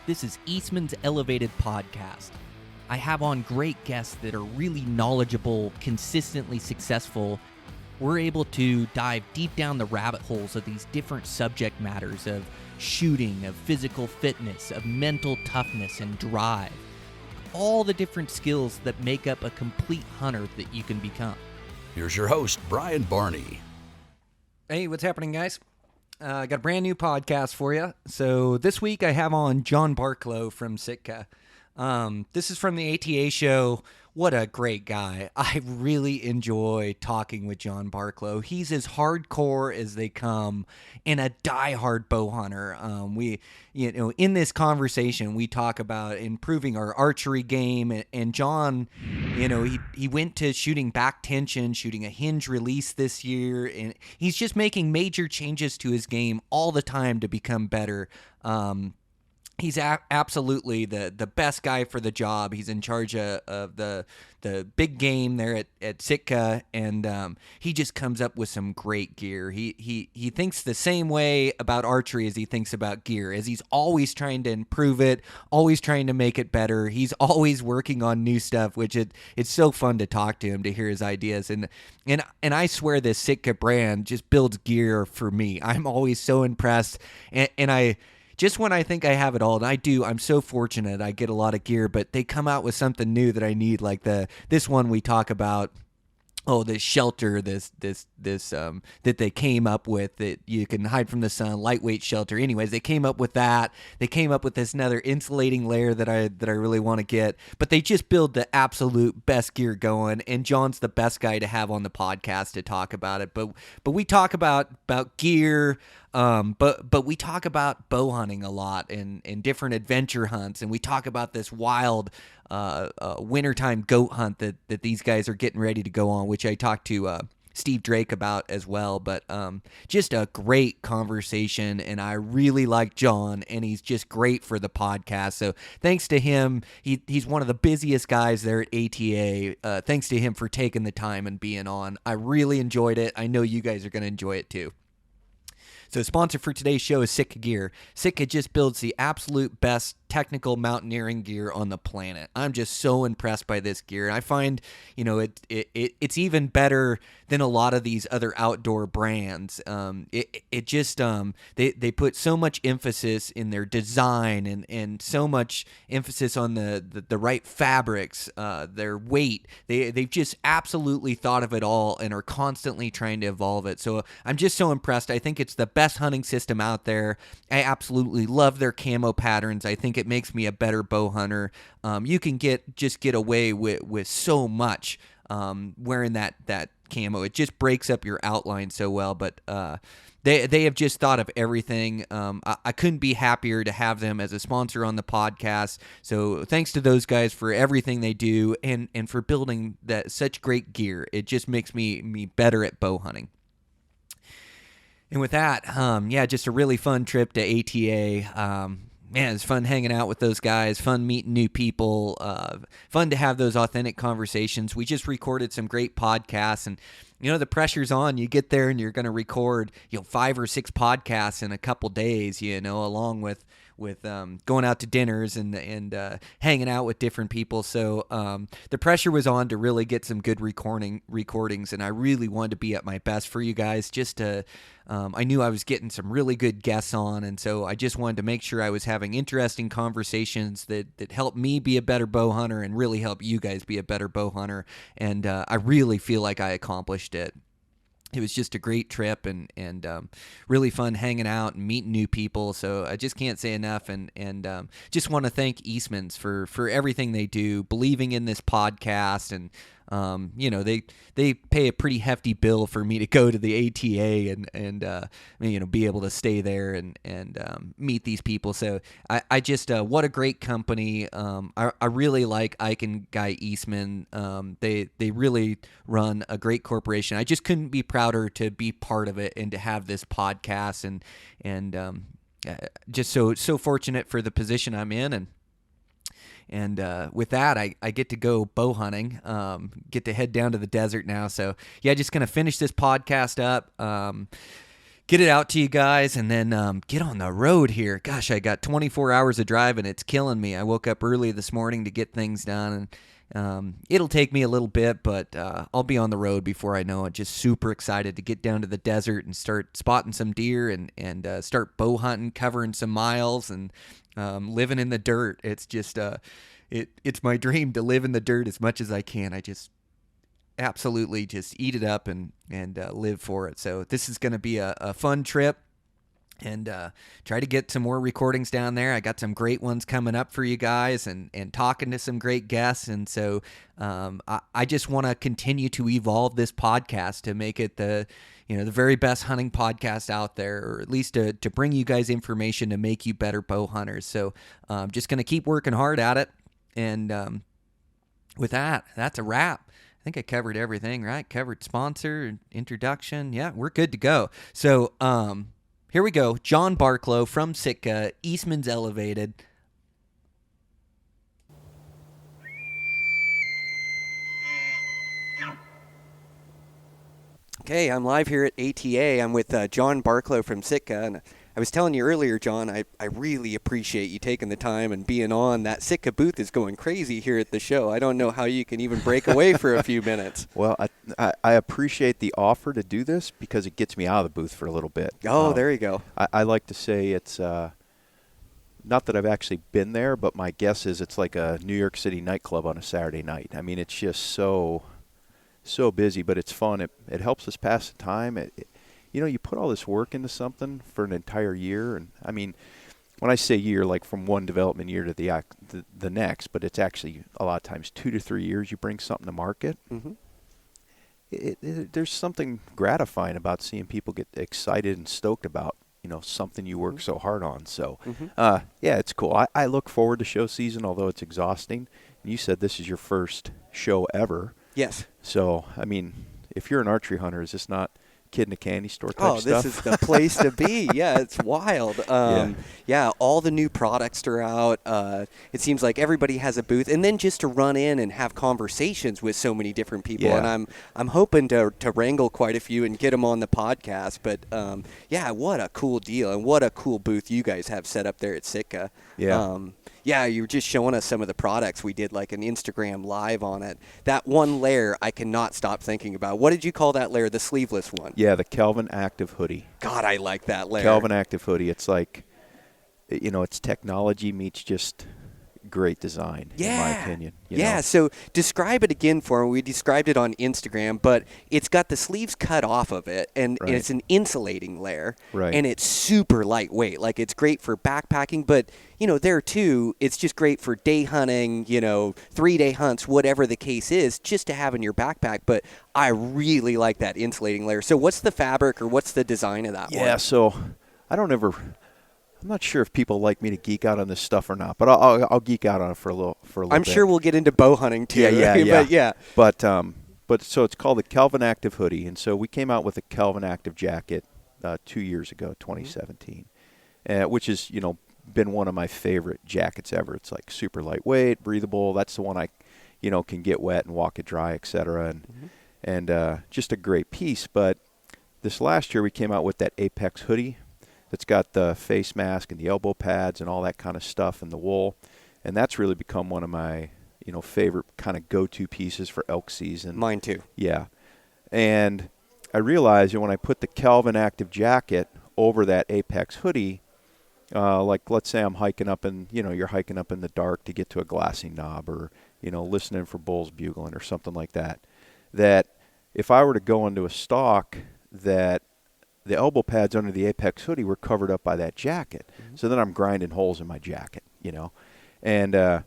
This is Eastmans Elevated podcast. I have on great guests that are really knowledgeable, consistently successful. We're able to dive deep down the rabbit holes of these different subject matters of shooting, of physical fitness, of mental toughness and drive. All the different skills that make up a complete hunter that you can become. Here's your host, Brian Barney. Hey, what's happening, guys? I got a brand new podcast for you. So this week I have on John Barklow from Sitka. This is from the ATA show. What a great guy. I really enjoy talking with John Barklow. He's as hardcore as they come and a diehard bow hunter. In this conversation, we talk about improving our archery game. And John, he went to shooting back tension, shooting a hinge release this year. And he's just making major changes to his game all the time to become better. He's absolutely the best guy for the job. He's in charge of the big game there at Sitka, and he just comes up with some great gear. He thinks the same way about archery as he thinks about gear, as he's always trying to improve it, always trying to make it better. He's always working on new stuff, which it's so fun to talk to him, to hear his ideas. And I swear this Sitka brand just builds gear for me. I'm always so impressed, and I... Just when I think I have it all, and I do, I'm so fortunate. I get a lot of gear, but they come out with something new that I need, like this one we talk about. Oh, this shelter, this that they came up with that you can hide from the sun, lightweight shelter. Anyways, they came up with that. They came up with this another insulating layer that I really want to get. But they just build the absolute best gear going, and John's the best guy to have on the podcast to talk about it. But we talk about gear. But we talk about bow hunting a lot and different adventure hunts, and we talk about this wild wintertime goat hunt that these guys are getting ready to go on, which I talked to Steve Drake about as well. But just a great conversation, and I really like John, and he's just great for the podcast. So thanks to him. He's one of the busiest guys there at ATA. Thanks to him for taking the time and being on. I really enjoyed it. I know you guys are going to enjoy it too. So sponsor for today's show is Sitka Gear. Sitka just builds the absolute best technical mountaineering gear on the planet. I'm just so impressed by this gear. I find, it's even better than a lot of these other outdoor brands. They put so much emphasis in their design and so much emphasis on the right fabrics, their weight. They've just absolutely thought of it all and are constantly trying to evolve it. So I'm just so impressed. I think it's the best hunting system out there. I absolutely love their camo patterns. I think it makes me a better bow hunter. You can get away with so much wearing that camo. It just breaks up your outline so well. But they have just thought of everything. I couldn't be happier to have them as a sponsor on the podcast. So thanks to those guys for everything they do and for building such great gear. It just makes me better at bow hunting. And with that, just a really fun trip to ATA. Man, it's fun hanging out with those guys, fun meeting new people, fun to have those authentic conversations. We just recorded some great podcasts, and the pressure's on. You get there and you're going to record 5 or 6 podcasts in a couple days, along with going out to dinners and hanging out with different people. So the pressure was on to really get some good recordings, and I really wanted to be at my best for you guys. I knew I was getting some really good guests on, and so I just wanted to make sure I was having interesting conversations that help me be a better bow hunter and really help you guys be a better bow hunter. And I really feel like I accomplished it. It was just a great trip and really fun hanging out and meeting new people. So I just can't say enough, and just want to thank Eastmans for everything they do, believing in this podcast, and they pay a pretty hefty bill for me to go to the ATA and be able to stay there and meet these people. So I just what a great company. I really like Ike and Guy Eastman. They really run a great corporation. I just couldn't be prouder to be part of it and to have this podcast and just so fortunate for the position I'm in. And with that, I get to go bow hunting, get to head down to the desert now. So, just going to finish this podcast up, get it out to you guys, and then get on the road here. Gosh, I got 24 hours of drive, and it's killing me. I woke up early this morning to get things done, and it'll take me a little bit, but I'll be on the road before I know it. Just super excited to get down to the desert and start spotting some deer and start bow hunting, covering some miles, and living in the dirt. It's just it's my dream to live in the dirt as much as I can. I just absolutely just eat it up and live for it. So this is going to be a fun trip, and try to get some more recordings down there. I got some great ones coming up for you guys, and talking to some great guests. And so I just want to continue to evolve this podcast to make it the very best hunting podcast out there, or at least to bring you guys information to make you better bow hunters. So I'm just going to keep working hard at it. And with that, that's a wrap. I think I covered everything, right? Covered sponsor, introduction. Yeah, we're good to go. So here we go. John Barklow from Sitka, Eastmans Elevated. Okay, I'm live here at ATA. I'm with John Barklow from Sitka, and I was telling you earlier, John, I really appreciate you taking the time and being on. That Sitka booth is going crazy here at the show. I don't know how you can even break away for a few minutes. Well, I appreciate the offer to do this because it gets me out of the booth for a little bit. Oh, there you go. I like to say it's not that I've actually been there, but my guess is it's like a New York City nightclub on a Saturday night. I mean, it's just so busy, but it's fun. It helps us pass the time. You put all this work into something for an entire year, and I mean, when I say year, like from one development year to the next, but it's actually a lot of times 2 to 3 years you bring something to market. Mm-hmm. There's something gratifying about seeing people get excited and stoked about something you work so hard on. So yeah, it's cool. I look forward to show season, although it's exhausting. And you said this is your first show ever. Yes. So I mean, if you're an archery hunter, is this not kid in a candy store type stuff? Oh, this is the place to be. Yeah, it's wild. Yeah, all the new products are out. It seems like everybody has a booth, and then just to run in and have conversations with so many different people. Yeah. And I'm hoping to wrangle quite a few and get them on the podcast. But yeah, what a cool deal, and what a cool booth you guys have set up there at Sitka. Yeah. Yeah, you were just showing us some of the products. We did like an Instagram live on it. That one layer I cannot stop thinking about. What did you call that layer? The sleeveless one? Yeah, the Kelvin Active Hoodie. God, I like that layer. Kelvin Active Hoodie. It's like, it's technology meets just great design, in my opinion. So describe it again for me. We described it on Instagram, but it's got the sleeves cut off of it, and Right. it's an insulating layer, Right. and it's super lightweight. Like, it's great for backpacking, but, there too, it's just great for day hunting, 3-day hunts, whatever the case is, just to have in your backpack. But I really like that insulating layer. So what's the fabric, or what's the design of that one? Yeah, so I'm not sure if people like me to geek out on this stuff or not, but I'll geek out on it for a little I'm bit. sure we'll get into bow hunting too. Yeah. But But so it's called the Kelvin Active Hoodie, and so we came out with a Kelvin Active jacket 2 years ago, 2017, which has been one of my favorite jackets ever. It's like super lightweight, breathable. That's the one I can get wet and walk it dry, etc. And just a great piece. But this last year we came out with that Apex hoodie that's got the face mask and the elbow pads and all that kind of stuff and the wool, and that's really become one of my favorite kind of go-to pieces for elk season. Mine too. Yeah. And I realized when I put the Kelvin Active jacket over that Apex hoodie, like let's say I'm hiking up and you're hiking up in the dark to get to a glassing knob, or listening for bulls bugling or something like that, that if I were to go into a stalk, that the elbow pads under the Apex hoodie were covered up by that jacket. Mm-hmm. So then I'm grinding holes in my jacket, and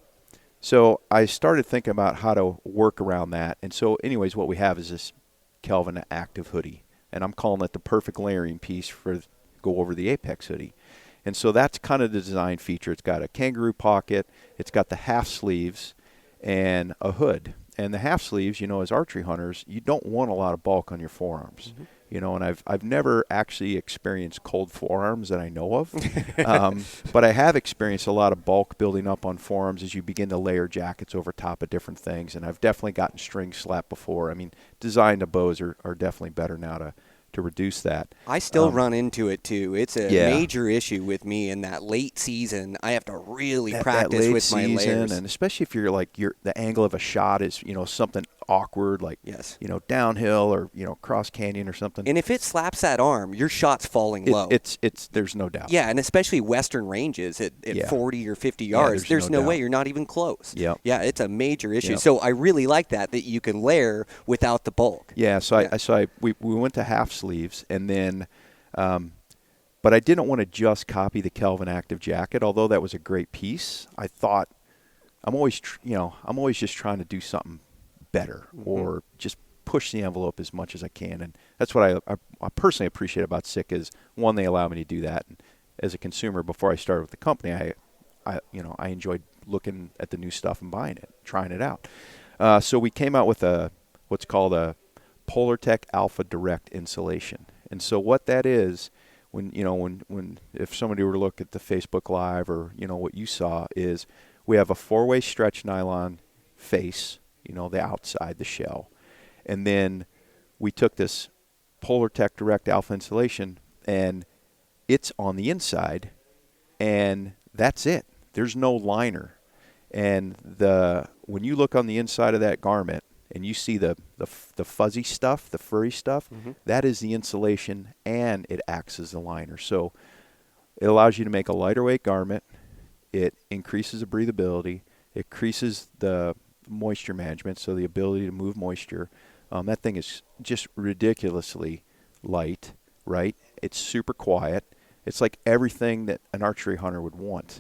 so I started thinking about how to work around that. And so anyways, what we have is this Kelvin Active hoodie, and I'm calling it the perfect layering piece for go over the Apex hoodie. And so that's kind of the design feature. It's got a kangaroo pocket, it's got the half sleeves and a hood. And the half sleeves, as archery hunters, you don't want a lot of bulk on your forearms. Mm-hmm. And I've never actually experienced cold forearms that I know of, but I have experienced a lot of bulk building up on forearms as you begin to layer jackets over top of different things. And I've definitely gotten string slapped before. I mean, design to bows are definitely better now to reduce that. I still run into it too. It's a major issue with me in that late season. I have to really practice that with my layers, and especially if you're like the angle of a shot is something awkward, like downhill or cross canyon or something. And if it slaps that arm, your shot's falling low. It's there's no doubt. Yeah, and especially western ranges at 40 or 50 yards, there's no way you're not even close. Yeah, it's a major issue. So I really like that you can layer without the bulk. Yeah, we went to half sleeves, and then, but I didn't want to just copy the Kelvin Active jacket. Although that was a great piece, I thought I'm always just trying to do something better or just push the envelope as much as I can, and that's what I personally appreciate about Sitka is, one, they allow me to do that. And as a consumer, before I started with the company, I enjoyed looking at the new stuff and buying it, trying it out. So we came out with what's called a PolarTech Alpha Direct insulation. And so what that is, when if somebody were to look at the Facebook Live or what you saw, is we have a 4-way stretch nylon face, the outside, the shell. And then we took this PolarTech Direct Alpha insulation, and it's on the inside, and that's it. There's no liner. And when you look on the inside of that garment and you see the fuzzy stuff, the furry stuff, that is the insulation, and it acts as the liner. So it allows you to make a lighter weight garment. It increases the breathability. It increases the moisture management, so the ability to move moisture. That thing is just ridiculously light, right? It's super quiet. It's like everything that an archery hunter would want.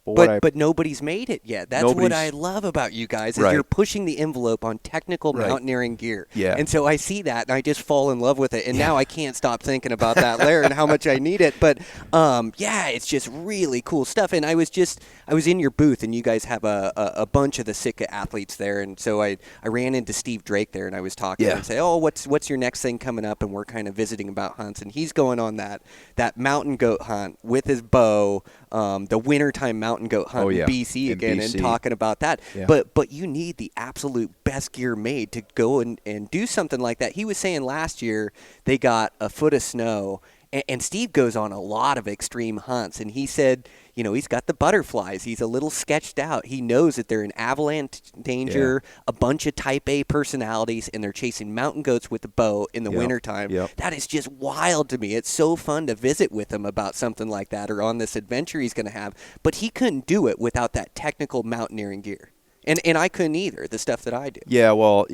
But nobody's made it yet. That's what I love about you guys, is you're pushing the envelope on technical mountaineering gear. Yeah. And so I see that, and I just fall in love with it. And now I can't stop thinking about that layer and how much I need it. But, it's just really cool stuff. And I was in your booth, and you guys have a bunch of the Sitka athletes there. And so I ran into Steve Drake there, and I was talking and say, what's your next thing coming up? And we're kind of visiting about hunts. And he's going on that mountain goat hunt with his bow, the wintertime mountain goat hunt in BC again, and talking about that. Yeah. But you need the absolute best gear made to go and do something like that. He was saying last year they got a foot of snow, and Steve goes on a lot of extreme hunts, and he said, he's got the butterflies. He's a little sketched out. He knows that they're in avalanche danger, a bunch of type A personalities, and they're chasing mountain goats with the bow in the wintertime. That is just wild to me. It's so fun to visit with him about something like that, or on this adventure he's going to have. But he couldn't do it without that technical mountaineering gear. And I couldn't either, the stuff that I do. Yeah, well,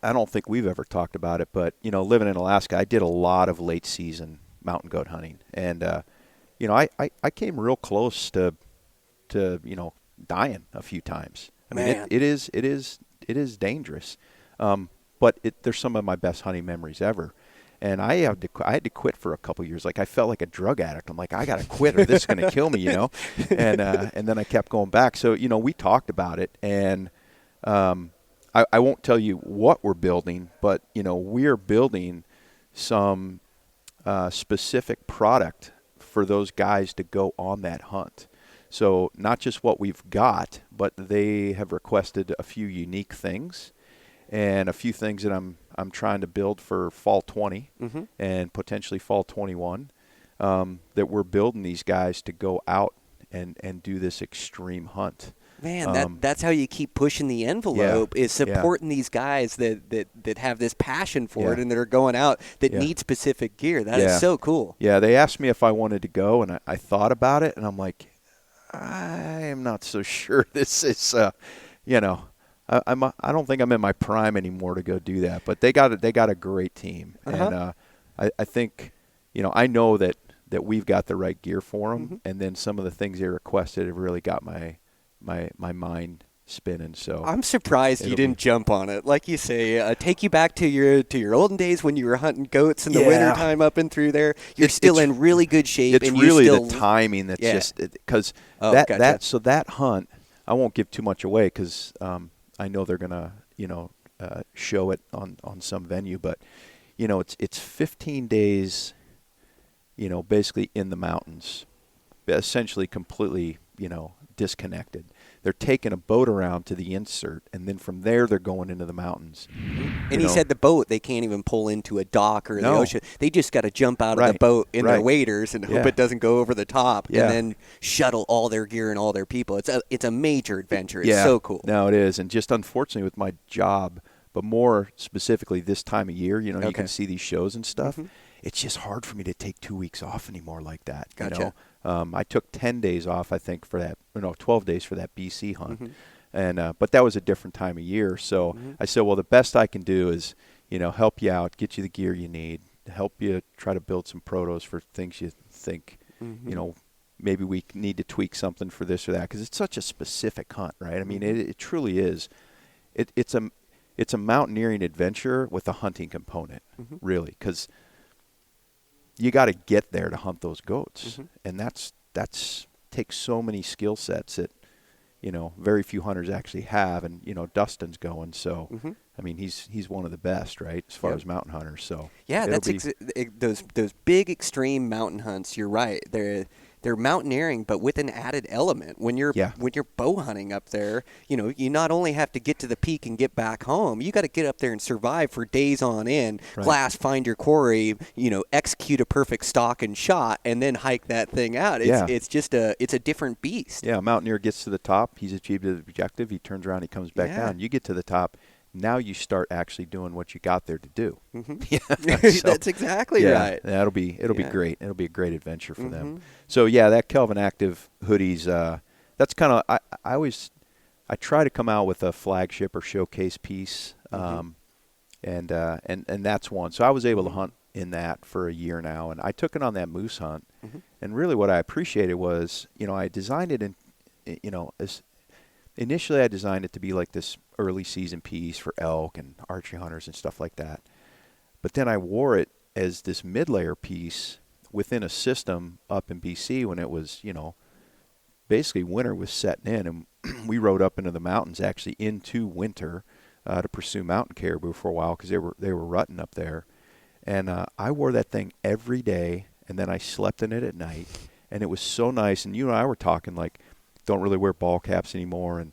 I don't think we've ever talked about it, but, living in Alaska, I did a lot of late season mountain goat hunting. And, I came real close to dying a few times. I mean, it is dangerous. But there's some of my best hunting memories ever. And I had to quit for a couple years. Like, I felt like a drug addict. I'm like, I got to quit or this is going to kill me, And then I kept going back. So, we talked about it, and I won't tell you what we're building, but, we're building some specific product for those guys to go on that hunt. So not just what we've got, but they have requested a few unique things, and a few things that I'm trying to build for fall 20 and potentially fall 21, that we're building these guys to go out and do this extreme hunt. Man, that's how you keep pushing the envelope, is supporting these guys that have this passion for it and that are going out that need specific gear. That is so cool. Yeah, they asked me if I wanted to go, and I thought about it, and I'm like, I am not so sure this is, I don't think I'm in my prime anymore to go do that. But they got a great team, and I think, I know that we've got the right gear for them, and then some of the things they requested have really got my mind spinning. So I'm surprised you didn't jump on it. Like you say, take you back to your olden days when you were hunting goats in the wintertime up and through there. You're still in really good shape. It's really the timing that's just because that hunt, I won't give too much away because I know they're gonna show it on some venue, but it's 15 days, basically in the mountains, essentially completely disconnected. They're taking a boat around to the insert, and then from there they're going into the mountains. And he said the boat, they can't even pull into a dock or the ocean. They just got to jump out of the boat in their waders and hope it doesn't go over the top, and then shuttle all their gear and all their people. It's a major adventure. It's so cool. No, it is. And just unfortunately with my job, but more specifically this time of year, you can see these shows and stuff. It's just hard for me to take 2 weeks off anymore like that. Gotcha. I took 10 days off, I think, for that, 12 days for that BC hunt. And but that was a different time of year. So I said, well, the best I can do is, help you out, get you the gear you need, help you try to build some protos for things you think, maybe we need to tweak something for this or that, because it's such a specific hunt, right? I mean, it truly is. It's a mountaineering adventure with a hunting component, really, because you got to get there to hunt those goats, and that's takes so many skill sets that very few hunters actually have, and Dustin's going, so I mean he's one of the best, right, as far as mountain hunters. So yeah, that's those big extreme mountain hunts. You're right. They're mountaineering, but with an added element. When you're bow hunting up there, you not only have to get to the peak and get back home, you got to get up there and survive for days on end. Glass, find your quarry, execute a perfect stalk and shot, and then hike that thing out. It's just a different beast. Yeah, a mountaineer gets to the top, he's achieved his objective, he turns around, he comes back down. You get to the top. Now you start actually doing what you got there to do. That's exactly right. It'll be great. It'll be a great adventure for them. So that Kelvin Active hoodies, that's kind of I try to come out with a flagship or showcase piece, and that's one. So I was able to hunt in that for a year now, and I took it on that moose hunt, and really what I appreciated was I designed it initially I designed it to be like this early season piece for elk and archery hunters and stuff like that. But then I wore it as this mid-layer piece within a system up in BC when it was, basically winter was setting in, and we rode up into the mountains actually into winter to pursue mountain caribou for a while because they were rutting up there. And I wore that thing every day, and then I slept in it at night, and it was so nice. And you and I were talking like, don't really wear ball caps anymore, and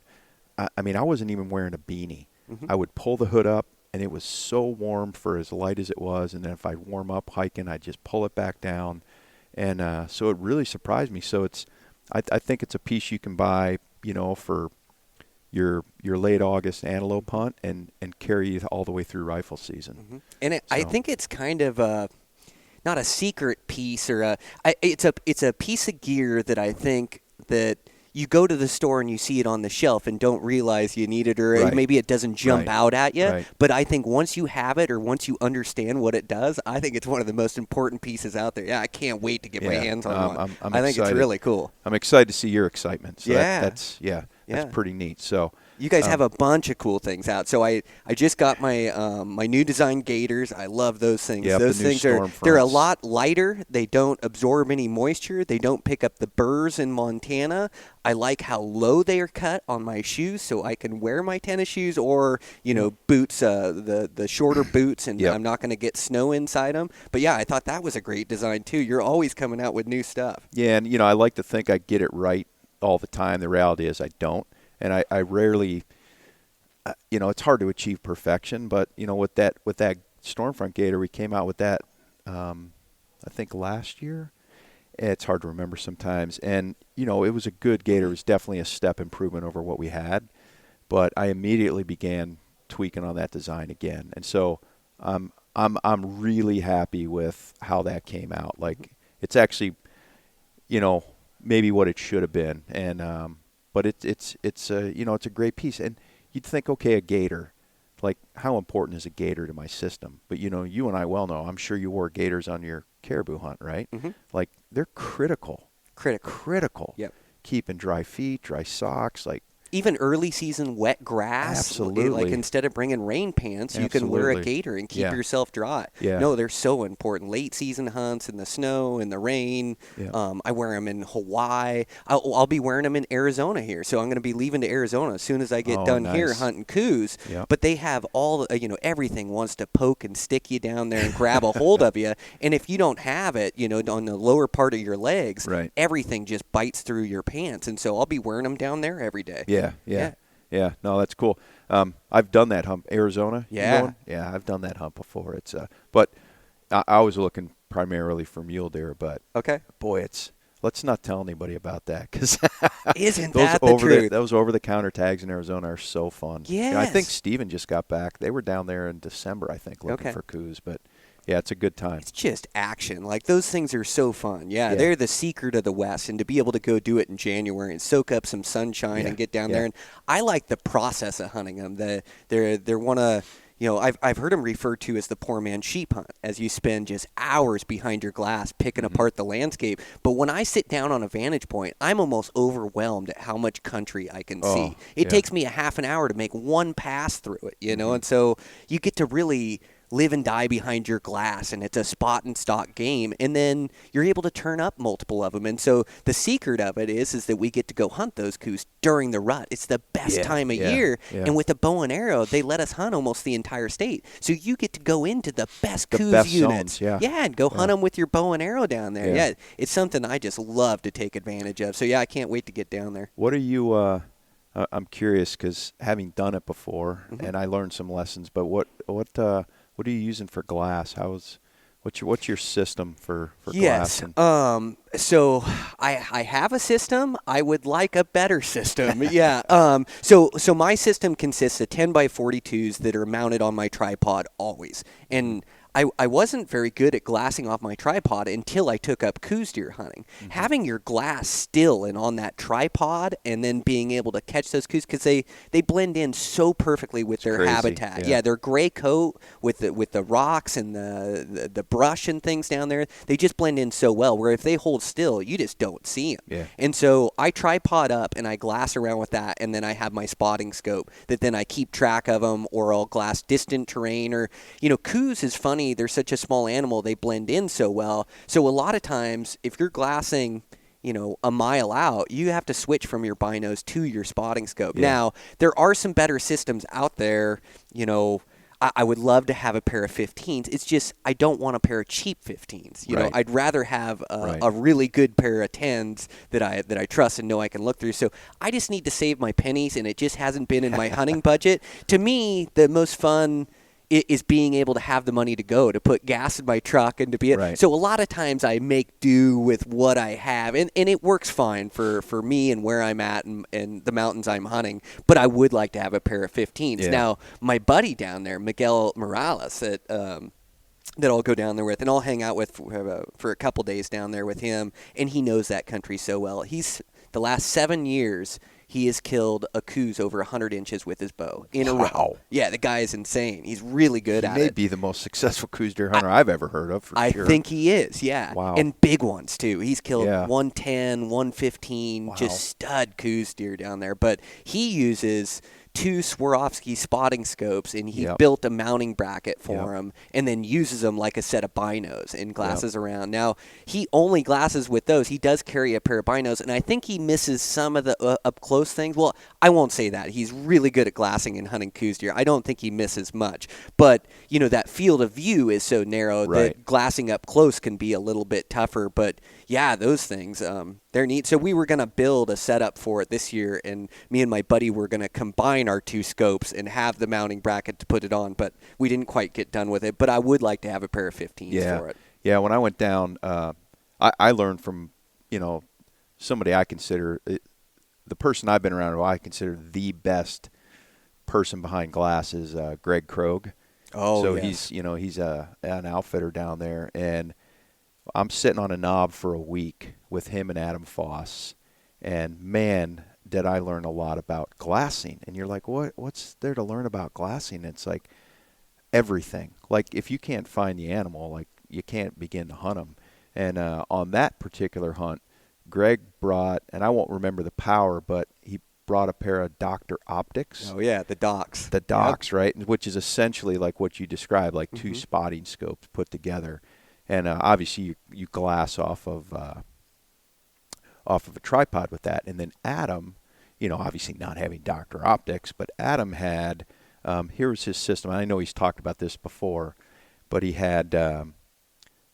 I mean I wasn't even wearing a beanie. I would pull the hood up, and it was so warm for as light as it was, and then if I'd warm up hiking, I'd just pull it back down, and so it really surprised me. So I think it's a piece you can buy, for your late August antelope hunt and carry you all the way through rifle season. And I think it's kind of not a secret piece or it's a piece of gear that I think that you go to the store and you see it on the shelf and don't realize you need it, or maybe it doesn't jump out at you. But I think once you have it or once you understand what it does, I think it's one of the most important pieces out there. Yeah, I can't wait to get my hands on one. I think it's really cool. I'm excited to see your excitement. So that's pretty neat. So you guys have a bunch of cool things out. So I just got my my new design gaiters. I love those things. Yep, those the new things they're a lot lighter. They don't absorb any moisture. They don't pick up the burrs in Montana. I like how low they are cut on my shoes, so I can wear my tennis shoes or boots, the shorter boots, and I'm not going to get snow inside them. But yeah, I thought that was a great design too. You're always coming out with new stuff. Yeah, and I like to think I get it right all the time. The reality is I don't. And I rarely, it's hard to achieve perfection. But with that Stormfront gaiter, we came out with that, I think last year. It's hard to remember sometimes. And it was a good gaiter. It was definitely a step improvement over what we had. But I immediately began tweaking on that design again. And so I'm really happy with how that came out. Like it's actually, maybe what it should have been. And but it's a great piece. And you'd think, okay, a gaiter, like how important is a gaiter to my system? But you and I well know, I'm sure you wore gaiters on your caribou hunt, right? Like they're critical. Yep. Keeping dry feet, dry socks, like even early season wet grass. Absolutely. Like instead of bringing rain pants, you can wear a Absolutely. gaiter and keep Yeah. yourself dry. Yeah. No, they're so important. Late season hunts in the snow, in the rain. Yeah. I wear them in Hawaii. I'll be wearing them in Arizona here. So I'm going to be leaving to Arizona as soon as I get Oh, done here nice. hunting coos. Yep. But they have all, everything wants to poke and stick you down there and grab a hold of you. And if you don't have it, on the lower part of your legs, Right. everything just bites through your pants. And so I'll be wearing them down there every day. Yeah. No, that's cool. I've done that hump. Arizona? you Yeah. going? Yeah, I've done that hump before. It's but I was looking primarily for mule deer, but Okay. boy, let's not tell anybody about that because Isn't those that the truth? those over-the-counter tags in Arizona are so fun. Yes. Yeah, I think Steven just got back. They were down there in December, I think, looking Okay. for coos. But yeah, it's a good time. It's just action. Like, those things are so fun. Yeah, Yeah. they're the secret of the West. And to be able to go do it in January and soak up some sunshine Yeah. and get down Yeah. there. And I like the process of hunting them. They're one of, I've heard them referred to as the poor man's sheep hunt, as you spend just hours behind your glass picking Mm-hmm. apart the landscape. But when I sit down on a vantage point, I'm almost overwhelmed at how much country I can Oh, see. It yeah. takes me a half an hour to make one pass through it, Mm-hmm. And so you get to really live and die behind your glass, and it's a spot and stock game, and then you're able to turn up multiple of them. And so the secret of it is that we get to go hunt those coos during the rut. It's the best Yeah, time of yeah, year, yeah. and with a bow and arrow, they let us hunt almost the entire state. So you get to go into the best The coos best units, zones, yeah. and go hunt them with your bow and arrow down there. Yeah. Yeah, it's something I just love to take advantage of. So yeah, I can't wait to get down there. What are you? I'm curious because having done it before, Mm-hmm. and I learned some lessons. But what are you using for glass? What's your system for Yes. glass? And, So I have a system. I would like a better system. Yeah. So my system consists of 10x42s that are mounted on my tripod always. And I wasn't very good at glassing off my tripod until I took up coos deer hunting. Mm-hmm. Having your glass still and on that tripod, and then being able to catch those coos, because they blend in so perfectly with their crazy, habitat. yeah. Their gray coat with the rocks and the brush and things down there, they just blend in so well, where if they hold still, you just don't see them. Yeah. And so I tripod up and I glass around with that, and then I have my spotting scope that then I keep track of them, or I'll glass distant terrain. Or, coos is funny. They're such a small animal. They blend in so well. So a lot of times, if you're glassing a mile out, you have to switch from your binos to your spotting scope. Yeah. Now, there are some better systems out there. I would love to have a pair of 15s. It's just I don't want a pair of cheap 15s. Right. I'd rather have Right. a really good pair of 10s that I trust and know I can look through. So I just need to save my pennies, and it just hasn't been in my hunting budget. To me, the most fun is being able to have the money to put gas in my truck and to be Right. So a lot of times I make do with what I have, and it works fine for me and where I'm at and the mountains I'm hunting. But I would like to have a pair of 15s. Yeah. Now, my buddy down there, Miguel Morales, that I'll go down there with, and I'll hang out with for a couple days down there with him, and he knows that country so well. He's the last 7 years, he has killed a coos over 100 inches with his bow in a row. Wow. Yeah, the guy is insane. He's really good he at may it. be the most successful coos deer hunter I've ever heard of. For I sure. think he is, yeah. Wow. And big ones, too. He's killed Yeah. 110, 115, Wow. just stud coos deer down there. But he uses 2 Swarovski spotting scopes, and he Yep. built a mounting bracket for Yep. them, and then uses them like a set of binos and glasses around. Now, he only glasses with those. He does carry a pair of binos, and I think he misses some of the up-close things. Well, I won't say that. He's really good at glassing and hunting coos deer. I don't think he misses much. But, that field of view is so narrow Right. that glassing up close can be a little bit tougher. But, yeah, those things, they're neat. So we were going to build a setup for it this year, and me and my buddy were going to combine our 2 scopes and have the mounting bracket to put it on, but we didn't quite get done with it. But I would like to have a pair of 15s for it. Yeah, when I went down, I learned from, somebody I consider, the person I've been around who I consider the best person behind glass is Greg Krogh. Oh, so yes. he's an outfitter down there, and I'm sitting on a knob for a week with him and Adam Foss, and man, did I learn a lot about glassing. And you're like, what's there to learn about glassing? It's like everything. Like, if you can't find the animal, like, you can't begin to hunt them. And on that particular hunt, Greg brought, and I won't remember the power, but he brought a pair of Dr. Optics. Oh yeah, the docks. The docks, right? Which is essentially like what you described, like two spotting scopes put together. And obviously you glass off of a tripod with that. And then Adam, obviously not having Dr. Optics, but Adam had, here's his system. I know he's talked about this before, but he had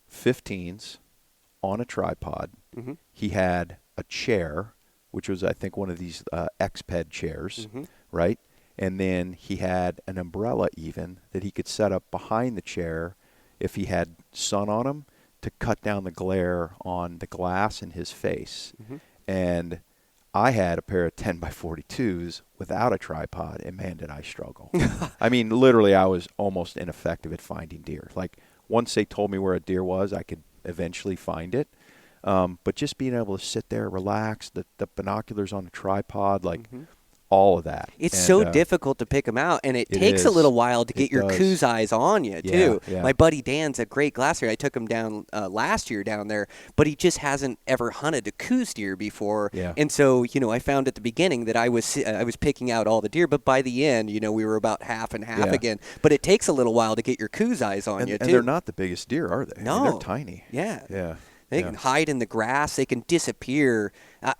15s on a tripod. He had a chair, which was, I think, one of these X-Ped chairs, right? And then he had an umbrella even that he could set up behind the chair if he had sun on him to cut down the glare on the glass in his face. And I had a pair of 10 by 42s without a tripod, and man, did I struggle. I mean, literally, I was almost ineffective at finding deer. Like, once they told me where a deer was, I could eventually find it. But just being able to sit there, relax, the binoculars on a tripod, like all of that. It's so difficult to pick them out, and it takes a little while to get your coos eyes on you, too. Yeah. My buddy Dan's a great glasser. I took him down last year down there, but he just hasn't ever hunted a coos deer before. Yeah. And so, I found at the beginning that I was picking out all the deer, but by the end, we were about half and half again. But it takes a little while to get your coos eyes on you, too. And they're not the biggest deer, are they? No. I mean, they're tiny. Yeah. Yeah. They can hide in the grass. They can disappear.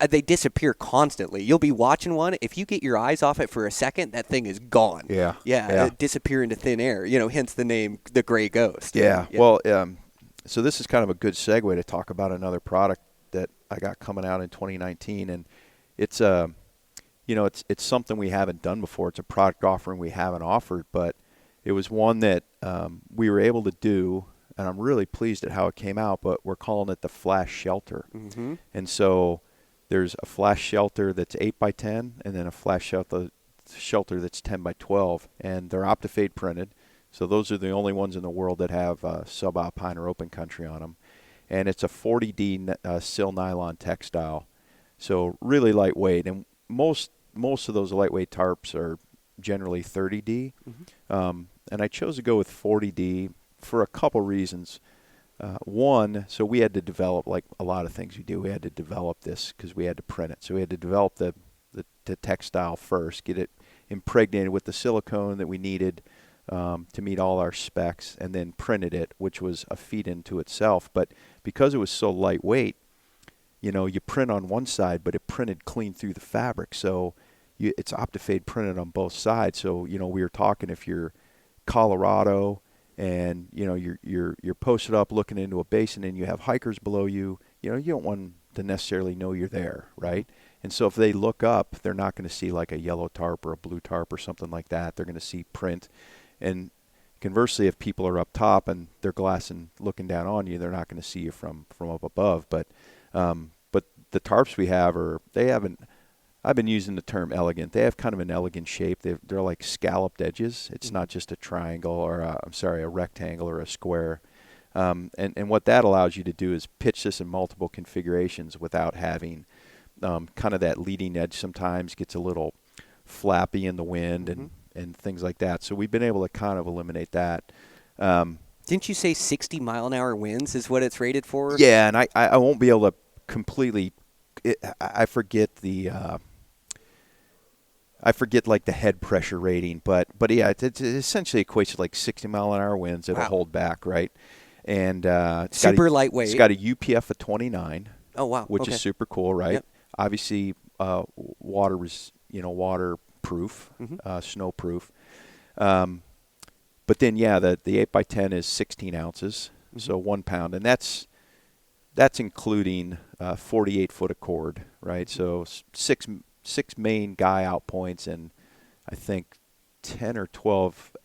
They disappear constantly. You'll be watching one. If you get your eyes off it for a second, that thing is gone. Yeah. It disappear into thin air. Hence the name, the gray ghost. Yeah. Well, so this is kind of a good segue to talk about another product that I got coming out in 2019, and it's it's something we haven't done before. It's a product offering we haven't offered, but it was one that we were able to do. And I'm really pleased at how it came out, but we're calling it the Flash Shelter. And so there's a Flash Shelter that's 8 by 10, and then a Flash Shelter that's 10 by 12, and they're Optifade printed. So those are the only ones in the world that have subalpine or open country on them. And it's a 40D sil nylon textile, so really lightweight. And most of those lightweight tarps are generally 30D. And I chose to go with 40D for a couple reasons. One, so we had to develop, like a lot of things we do, we had to develop this because we had to print it. So we had to develop the textile first, get it impregnated with the silicone that we needed to meet all our specs, and then printed it, which was a feat into itself. But because it was so lightweight, you print on one side, but it printed clean through the fabric. So it's Optifade printed on both sides. So, we were talking, if you're Colorado and you're posted up looking into a basin and you have hikers below you, you don't want to necessarily know you're there, right? And so if they look up, they're not going to see like a yellow tarp or a blue tarp or something like that. They're going to see print. And conversely, if people are up top and they're glassing looking down on you, they're not going to see you from up above. But the tarps we have I've been using the term elegant. They have kind of an elegant shape. They're like scalloped edges. It's not just a triangle or a rectangle or a square. And what that allows you to do is pitch this in multiple configurations without having kind of that leading edge sometimes gets a little flappy in the wind and things like that. So we've been able to kind of eliminate that. Didn't you say 60-mile-an-hour winds is what it's rated for? Yeah, and I won't be able to completely I forget like the head pressure rating, but yeah, it essentially equates to like 60-mile-an-hour winds that'll hold back, right? And it's super lightweight. It's got a UPF of 29. Oh wow, which is super cool, right? Yep. Obviously, waterproof, snowproof. But then the 8x10 is 16 ounces, so 1 pound, and that's including 48 foot of cord, right? So six main guy out points and I think 10 or 12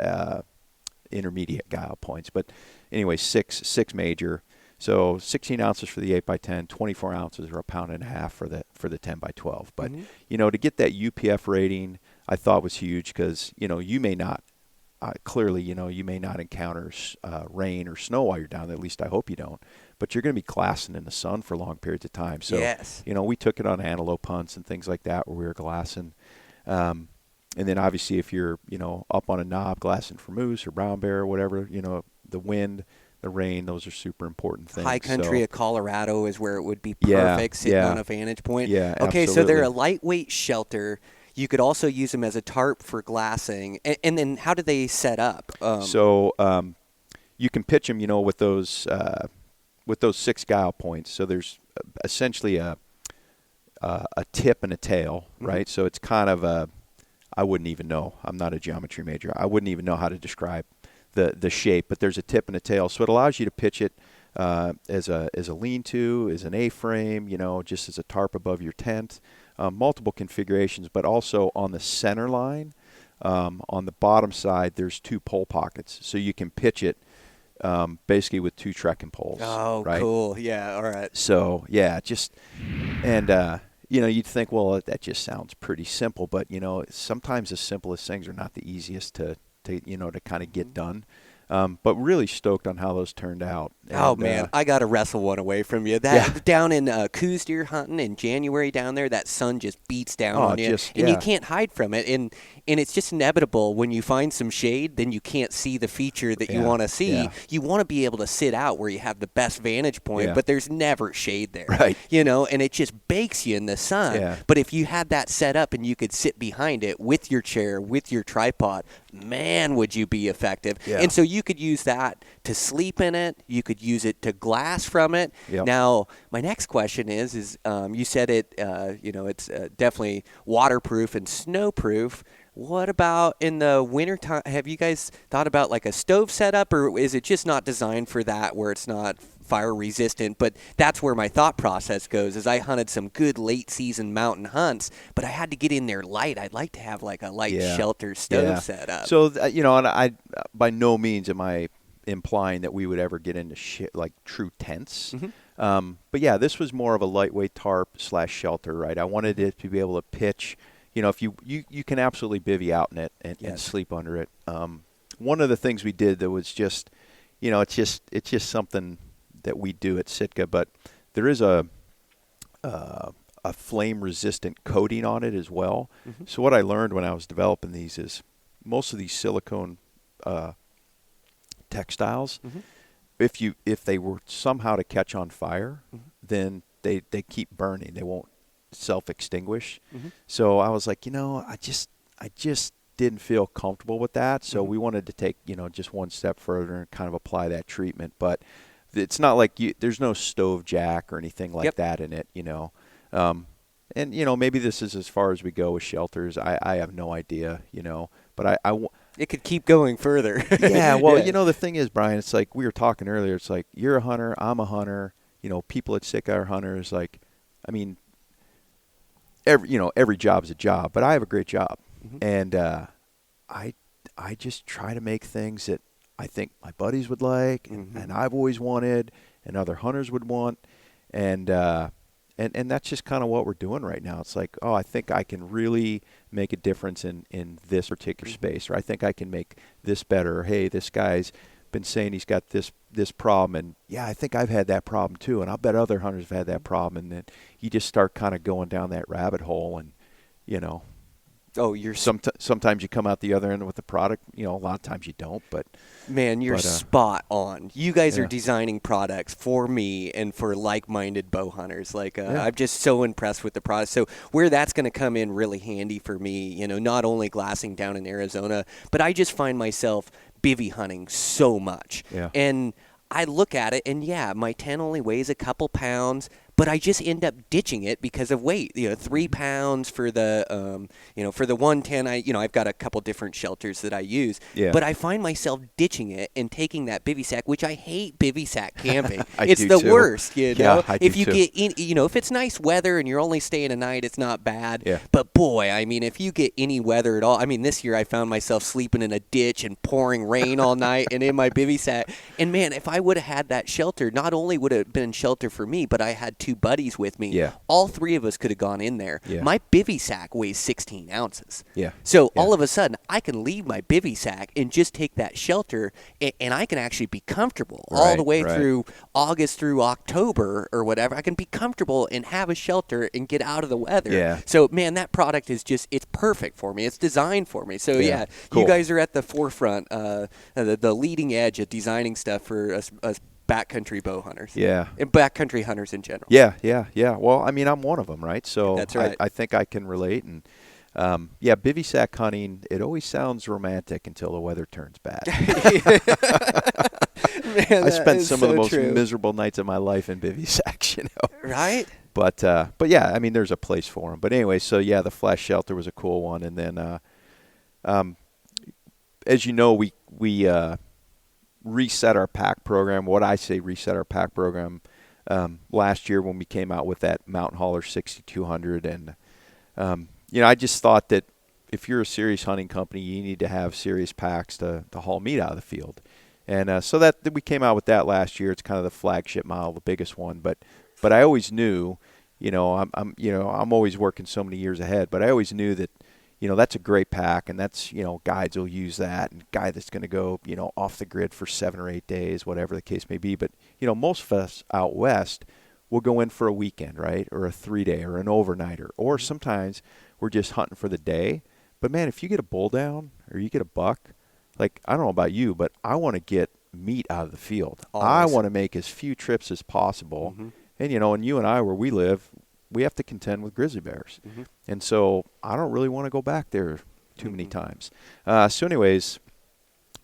intermediate guy out points. But anyway, six major. So 16 ounces for the 8x10, 24 ounces or 1.5 pounds for the 10x12. But to get that UPF rating, I thought was huge because you may not. Clearly, you may not encounter rain or snow while you're down there. At least I hope you don't. But you're going to be glassing in the sun for long periods of time. So, we took it on antelope hunts and things like that where we were glassing. And then obviously if you're, up on a knob glassing for moose or brown bear or whatever, the wind, the rain, those are super important things. High country of Colorado is where it would be perfect sitting on a vantage point. Yeah, okay, absolutely. so they're a lightweight shelter. You could also use them as a tarp for glassing. And then how do they set up? You can pitch them, with those 6 guile points. So there's essentially a tip and a tail, right? So it's kind of I wouldn't even know. I'm not a geometry major. I wouldn't even know how to describe the shape, but there's a tip and a tail. So it allows you to pitch it as a lean-to, as an A-frame, just as a tarp above your tent. Multiple configurations, but also on the center line, on the bottom side, there's 2 pole pockets. So you can pitch it basically with 2 trekking poles. Oh, right? Cool. Yeah, all right. So, yeah, and you'd think, well, that just sounds pretty simple, but, sometimes the simplest things are not the easiest to kind of get done. But really stoked on how those turned out. And, man, I got to wrestle one away from you. Down in Coos deer hunting in January down there, that sun just beats down on you. And you can't hide from it. And it's just inevitable. When you find some shade, then you can't see the feature that you want to see. Yeah. You want to be able to sit out where you have the best vantage point, but there's never shade there. Right. And it just bakes you in the sun. Yeah. But if you had that set up and you could sit behind it with your chair, with your tripod, man, would you be effective. Yeah. And so you could use that to sleep in it. You could use it to glass from it. Yep. Now, my next question is you said it, it's definitely waterproof and snowproof. What about in the wintertime? Have you guys thought about like a stove setup, or is it just not designed for that where it's not fire resistant? But that's where my thought process goes, is I hunted some good late season mountain hunts, but I had to get in there light. I'd like to have like a light shelter stove set up. So, and I by no means am I implying that we would ever get into like true tents. Mm-hmm. But yeah, this was more of a lightweight tarp / shelter, right? I wanted it to be able to pitch. If you can absolutely bivvy out in it and sleep under it. One of the things we did that was just, it's just something that we do at Sitka, but there is a flame-resistant coating on it as well. Mm-hmm. So what I learned when I was developing these is most of these silicone textiles, mm-hmm. if they were somehow to catch on fire, mm-hmm. then they keep burning. They won't self-extinguish. Mm-hmm. So I was like, I just didn't feel comfortable with that. So mm-hmm. we wanted to take, just one step further and kind of apply that treatment. But it's not like there's no stove jack or anything like that in it, And, maybe this is as far as we go with shelters. I have no idea, but it could keep going further. Yeah, well, the thing is, Brian, it's like we were talking earlier. It's like you're a hunter, I'm a hunter. People at Sitka are hunters. Like, I mean, every job is a job, but I have a great job, mm-hmm. and I just try to make things that I think my buddies would like, mm-hmm. and I've always wanted, and other hunters would want, and that's just kind of what we're doing right now. It's like, I think I can really make a difference in this particular mm-hmm. space, or I think I can make this better. Or, hey, this guy's been saying he's got this problem, and I think I've had that problem too, and I'll bet other hunters have had that problem, and then you just start kind of going down that rabbit hole, and sometimes you come out the other end with the product. A lot of times you don't, but man, you're spot on. You guys are designing products for me and for like-minded bow hunters. Like I'm just so impressed with the product. So where that's going to come in really handy for me, not only glassing down in Arizona, but I just find myself bivvy hunting so much. Yeah. And I look at it and my tent only weighs a couple pounds, but I just end up ditching it because of weight. 3 pounds for the, for the 110. I've got a couple different shelters that I use, but I find myself ditching it and taking that bivvy sack, which I hate bivvy sack camping. It's the worst, Yeah, I do if you get in, if it's nice weather and you're only staying a night, it's not bad. Yeah. But boy, I mean, if you get any weather at all, this year I found myself sleeping in a ditch and pouring rain all night and in my bivvy sack. And man, if I would have had that shelter, not only would it have been shelter for me, but I had 2 buddies with me. Yeah. All 3 of us could have gone in there. Yeah. My bivvy sack weighs 16 ounces. Yeah. So all of a sudden, I can leave my bivvy sack and just take that shelter, and I can actually be comfortable all the way through August through October or whatever. I can be comfortable and have a shelter and get out of the weather. Yeah. So, man, that product is it's perfect for me. It's designed for me. So, cool. You guys are at the forefront, the leading edge of designing stuff for us backcountry bow hunters. Yeah. And backcountry hunters in general. Yeah. Well, I'm one of them, right? So that's right. I think I can relate, and Yeah, bivy sack hunting, it always sounds romantic until the weather turns bad. Man, I spent some of the most true. miserable nights of my life in bivy sacks, Right? But yeah, I mean, there's a place for them. But anyway, so yeah, the flash shelter was a cool one. And then, as you know, we reset our pack program. What I say reset our pack program last year when we came out with that Mountain Hauler 6200. And, I just thought that if you're a serious hunting company, you need to have serious packs to haul meat out of the field. And so that we came out with that last year. It's kind of the flagship model, the biggest one. But I always knew, I'm always working so many years ahead. But I always knew that, that's a great pack, and that's, guides will use that, and guy that's going to go, off the grid for 7 or 8 days, whatever the case may be. But, most of us out west will go in for a weekend, right, or a 3-day or an overnighter, or sometimes we're just hunting for the day. But, man, if you get a bull down or you get a buck, like, I don't know about you, but I want to get meat out of the field. Always. I want to make as few trips as possible. Mm-hmm. And, and you and I, where we live, we have to contend with grizzly bears. Mm-hmm. And so I don't really want to go back there too many times. So anyways,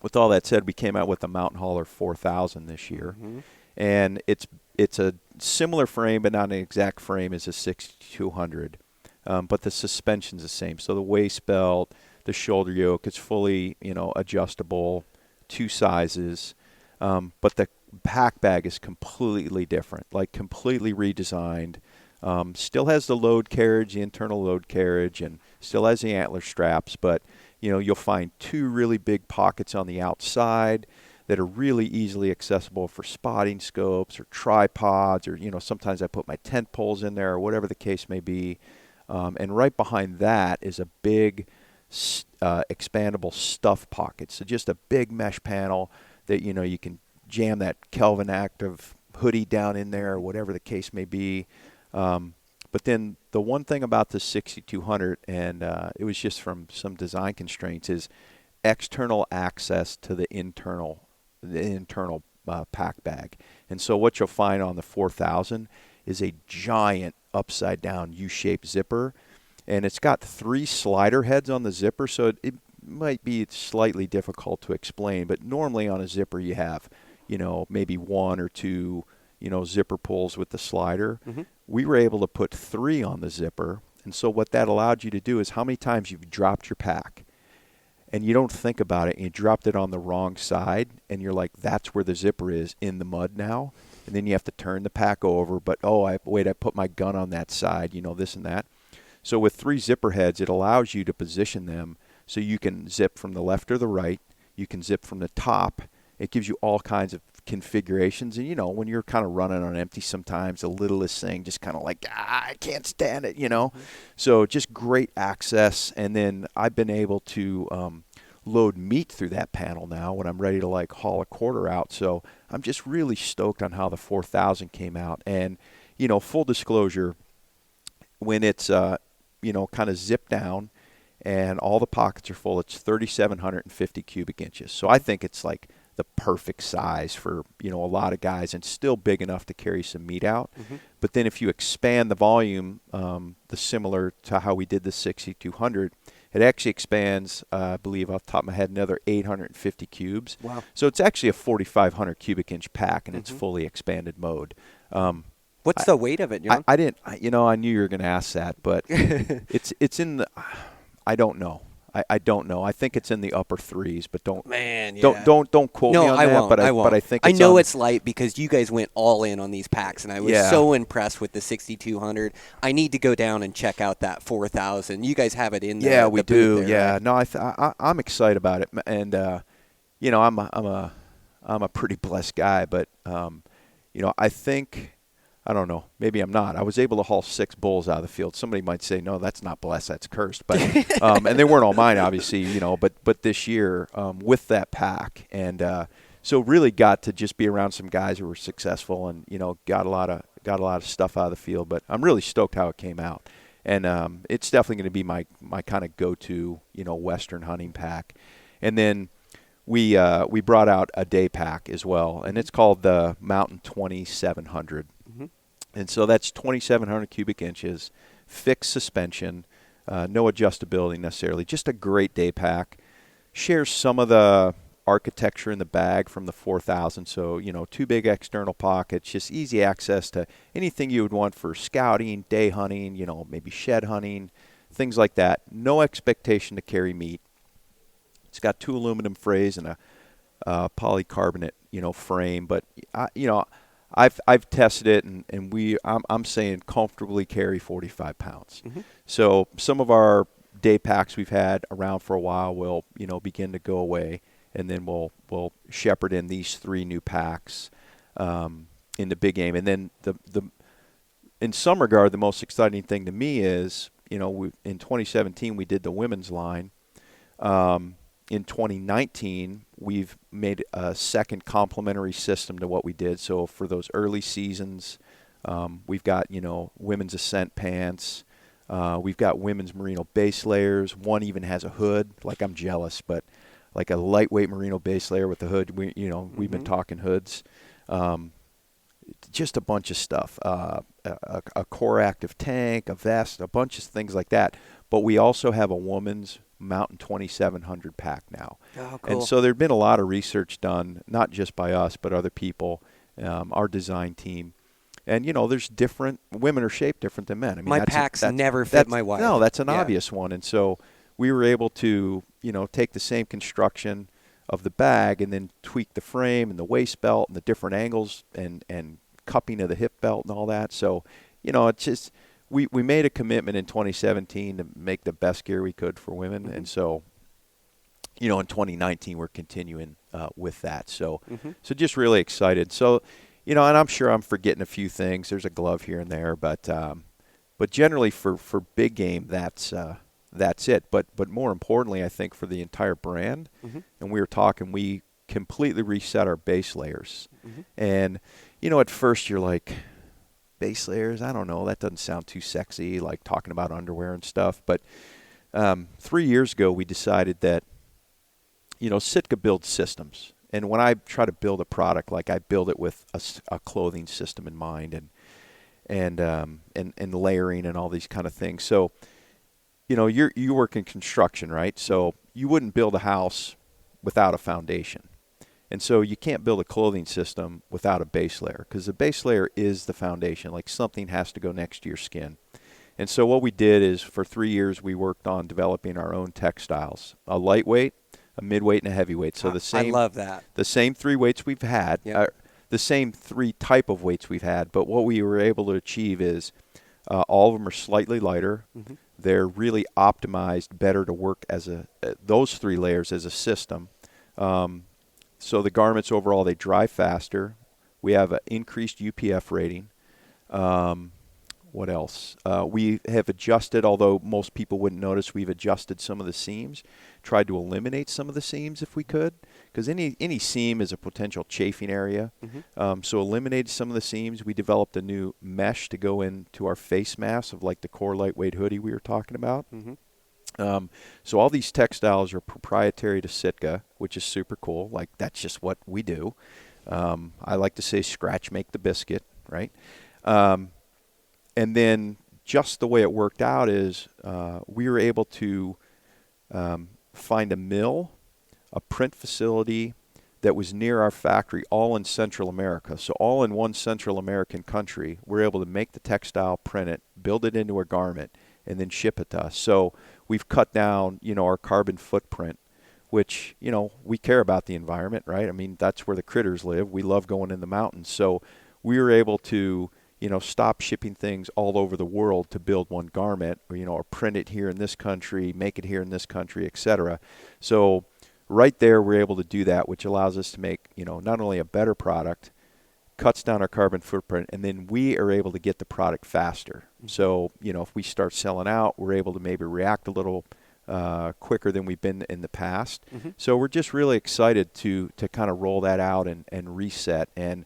with all that said, we came out with the Mountain Hauler 4000 this year. Mm-hmm. And it's a similar frame, but not an exact frame as a 6200. But the suspension's the same. So the waist belt, the shoulder yoke, it's fully, adjustable, 2 sizes. But the pack bag is completely different, like completely redesigned. Still has the load carriage, the internal load carriage, and still has the antler straps. But, you'll find 2 really big pockets on the outside that are really easily accessible for spotting scopes or tripods, or, sometimes I put my tent poles in there or whatever the case may be. And right behind that is a big expandable stuff pocket. So just a big mesh panel that, you can jam that Kelvin Active hoodie down in there or whatever the case may be. But then the one thing about the 6200, and it was just from some design constraints, is external access to the internal pack bag. And so what you'll find on the 4000 is a giant upside down U-shaped zipper, and it's got 3 slider heads on the zipper, so it might be slightly difficult to explain, but normally on a zipper you have, maybe 1 or 2, zipper pulls with the slider. Mm-hmm. We were able to put 3 on the zipper, and so what that allowed you to do is how many times you've dropped your pack and you don't think about it, and you dropped it on the wrong side, and you're like, that's where the zipper is, in the mud now, and then you have to turn the pack over, but I put my gun on that side, this and that. So with 3 zipper heads, it allows you to position them so you can zip from the left or the right, you can zip from the top. It gives you all kinds of configurations, and when you're kind of running on empty sometimes, the littlest thing just kind of like, I can't stand it, Mm-hmm. So just great access. And then I've been able to load meat through that panel now when I'm ready to like haul a quarter out. So I'm just really stoked on how the 4000 came out. And full disclosure, when it's kind of zipped down and all the pockets are full, it's 3,750 cubic inches. So I think it's like the perfect size for, a lot of guys, and still big enough to carry some meat out. Mm-hmm. But then if you expand the volume, the similar to how we did the 6200, it actually expands, I believe off the top of my head, another 850 cubes. Wow. So it's actually a 4,500 cubic inch pack, and it's Mm-hmm. fully expanded mode. What's the weight of it, John? I didn't, I knew you were going to ask that, but it's in the, I don't know. I don't know. I think it's in the upper 3s, but don't quote me on I that. won't. But I won't. But I think I it's know on, it's light because you guys went all in on these packs, and I was so impressed with the 6200. I need to go down and check out that 4000. You guys have it in there. Yeah, we do. There, yeah, right? no, I'm excited about it, and I'm a pretty blessed guy, but I think. I don't know. Maybe I'm not. I was able to haul 6 bulls out of the field. Somebody might say, no, that's not blessed. That's cursed. But and they weren't all mine, obviously. But this year with that pack, and so really got to just be around some guys who were successful, and got a lot of stuff out of the field. But I'm really stoked how it came out, and it's definitely going to be my kind of go-to Western hunting pack. And then we brought out a day pack as well, and it's called the Mountain 2700. And so that's 2,700 cubic inches, fixed suspension, No adjustability necessarily. Just a great day pack. Shares some of the architecture in the bag from the 4000. So, you know, 2 big external pockets, just easy access to anything you would want for scouting, day hunting, you know, maybe shed hunting, things like that. No expectation to carry meat. It's got 2 aluminum frays and a polycarbonate, you know, frame. But, you know, I've tested it, and I'm saying comfortably carry 45 pounds. So some of our day packs we've had around for a while will, you know, begin to go away, and then we'll shepherd in these 3 new packs in the big game. And then in some regard, the most exciting thing to me is, you know, in 2017 we did the women's line. In 2019, we've made a second complementary system to what we did. So for those early seasons, we've got, you know, women's ascent pants. We've got women's merino base layers. One even has a hood. Like, I'm jealous, but like a lightweight merino base layer with a hood. We've been talking hoods. Just a bunch of stuff. A core active tank, a vest, a bunch of things like that. But we also have a woman's Mountain 2700 pack now. Oh, cool. And so there's been a lot of research done, not just by us, but other people, our design team. And, you know, there's different, women are shaped different than men. I mean, my packs never fit my wife. No, that's an obvious one. And so we were able to, you know, take the same construction of the bag and then tweak the frame and the waist belt and the different angles and cupping of the hip belt and all that. So, you know, it's just, we made a commitment in 2017 to make the best gear we could for women. And so, you know, in 2019, we're continuing with that. So, so just really excited. So, you know, and I'm sure I'm forgetting a few things. There's a glove here and there, but generally for big game, that's it. But more importantly, I think for the entire brand, and we were talking, we completely reset our base layers. And, you know, at first you're like, base layers, I don't know, that doesn't sound too sexy, like talking about underwear and stuff. But 3 years ago, we decided that, you know, Sitka builds systems. And when I try to build a product, like, I build it with a clothing system in mind and layering and all these kind of things. So, you know, you work in construction, right? So you wouldn't build a house without a foundation. And so you can't build a clothing system without a base layer, because the base layer is the foundation. Like, something has to go next to your skin. And so what we did is, for 3 years, we worked on developing our own textiles: a lightweight, a midweight, and a heavyweight. So the same. I love that. The same 3 weights we've had, the same 3 type of weights we've had. But what we were able to achieve is all of them are slightly lighter. They're really optimized better to work as those 3 layers as a system. So the garments overall, they dry faster. We have an increased UPF rating. What else? We have adjusted, although most people wouldn't notice, we've adjusted some of the seams, tried to eliminate some of the seams if we could, because any seam is a potential chafing area. So eliminated some of the seams. We developed a new mesh to go into our face mask of, like, the core lightweight hoodie we were talking about. So all these textiles are proprietary to Sitka, which is super cool. Like, that's just what we do. I like to say, scratch make the biscuit, right? And then just the way it worked out is we were able to find a mill, a print facility that was near our factory, all in Central America. So all in one Central American country, we're able to make the textile, print it, build it into a garment, and then ship it to us. So we've cut down, you know, our carbon footprint, which, you know, we care about the environment, right? I mean, that's where the critters live. We love going in the mountains. So we were able to, you know, stop shipping things all over the world to build one garment, or, you know, or print it here in this country, make it here in this country, etc. So right there, we're able to do that, which allows us to make, you know, not only a better product, cuts down our carbon footprint, and then we are able to get the product faster. So, you know, if we start selling out, we're able to maybe react a little quicker than we've been in the past. So we're just really excited to kind of roll that out and reset. And,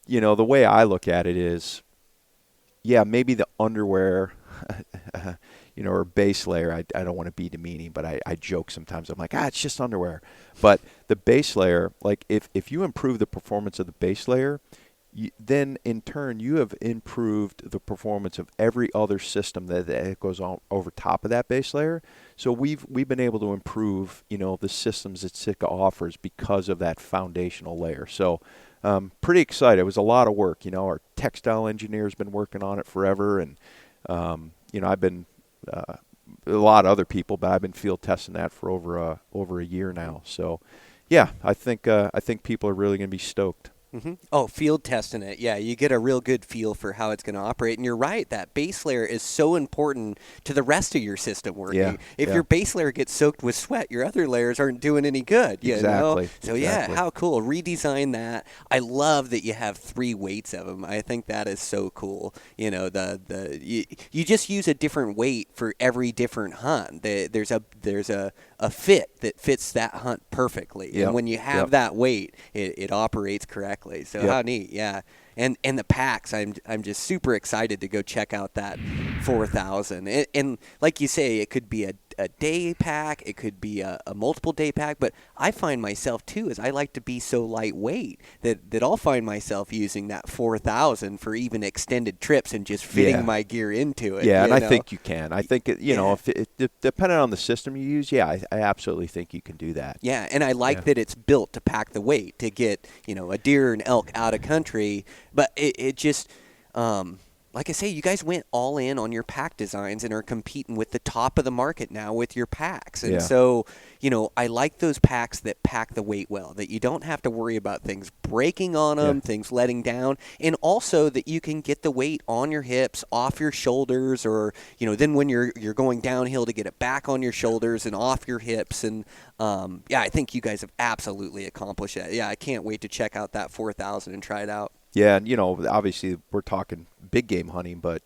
you know, the way I look at it is, yeah, maybe the underwear, you know, or base layer, I don't want to be demeaning, but I joke sometimes. I'm like, it's just underwear. But the base layer, like, if you improve the performance of the base layer, then in turn you have improved the performance of every other system that goes on over top of that base layer. So we've been able to improve, the systems that Sitka offers because of that foundational layer. So pretty excited. It was a lot of work. Our textile engineer's been working on it forever, and I've been a lot of other people, but I've been field testing that for over a year now. So yeah, I think people are really going to be stoked. Mm-hmm. Oh, field testing it. Yeah, you get a real good feel for how it's going to operate. And you're right, that base layer is so important to the rest of your system working. Yeah, if your base layer gets soaked with sweat, your other layers aren't doing any good. Exactly. So yeah, how cool. Redesign that. I love that you have 3 weights of them. I think that is so cool. You just use a different weight for every different hunt. There's a fit that fits that hunt perfectly. Yep. And when you have that weight, it operates correctly. So how neat, yeah. And the packs, I'm just super excited to go check out that 4,000. And like you say, it could be a day pack, it could be a multiple day pack, but I find myself too, as I like to be so lightweight that I'll find myself using that 4,000 for even extended trips and just fitting my gear into it. Yeah, and I think you can. I think if depending on the system you use, I absolutely think you can do that. Yeah, and I like that it's built to pack the weight to get a deer and elk out of country, but it just like I say, you guys went all in on your pack designs and are competing with the top of the market now with your packs. And so, I like those packs that pack the weight well, that you don't have to worry about things breaking on them, things letting down, and also that you can get the weight on your hips, off your shoulders, or, then when you're going downhill to get it back on your shoulders and off your hips. And, I think you guys have absolutely accomplished that. Yeah, I can't wait to check out that 4,000 and try it out. Yeah, and obviously we're talking big game hunting, but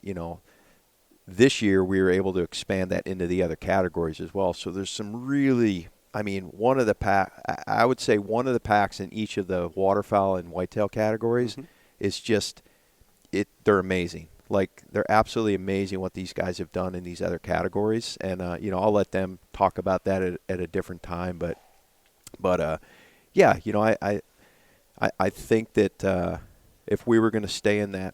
this year we were able to expand that into the other categories as well. So there's some really, I would say one of the packs in each of the waterfowl and whitetail categories is just they're amazing. Like, they're absolutely amazing what these guys have done in these other categories, and I'll let them talk about that at a different time. But I think that if we were going to stay in that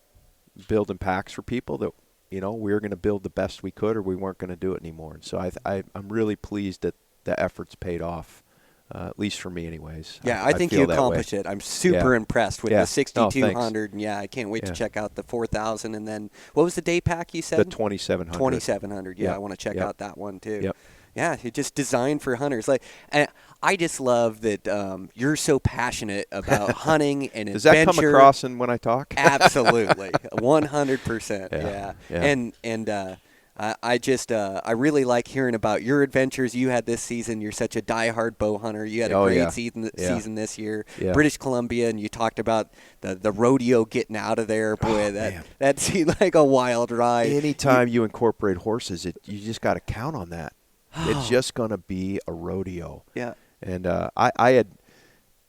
building packs for people, that we were going to build the best we could, or we weren't going to do it anymore. And so I'm really pleased that the efforts paid off, at least for me, anyways. Yeah, I think you accomplished it. I'm super impressed with the 6,200, and I can't wait to check out the 4,000. And then what was the day pack you said? The 2,700. 2,700. Yeah, I want to check out that one too. Yep. Yeah, it's just designed for hunters. Like, I just love that you're so passionate about hunting and Does adventure. Does that come across when I talk? Absolutely, 100%. Yeah. And I really like hearing about your adventures you had this season. You're such a diehard bow hunter. You had a great season this year. Yeah. British Columbia, and you talked about the rodeo getting out of there. Boy, that seemed like a wild ride. Anytime you incorporate horses, you just got to count on that. It's just going to be a rodeo. Yeah. And I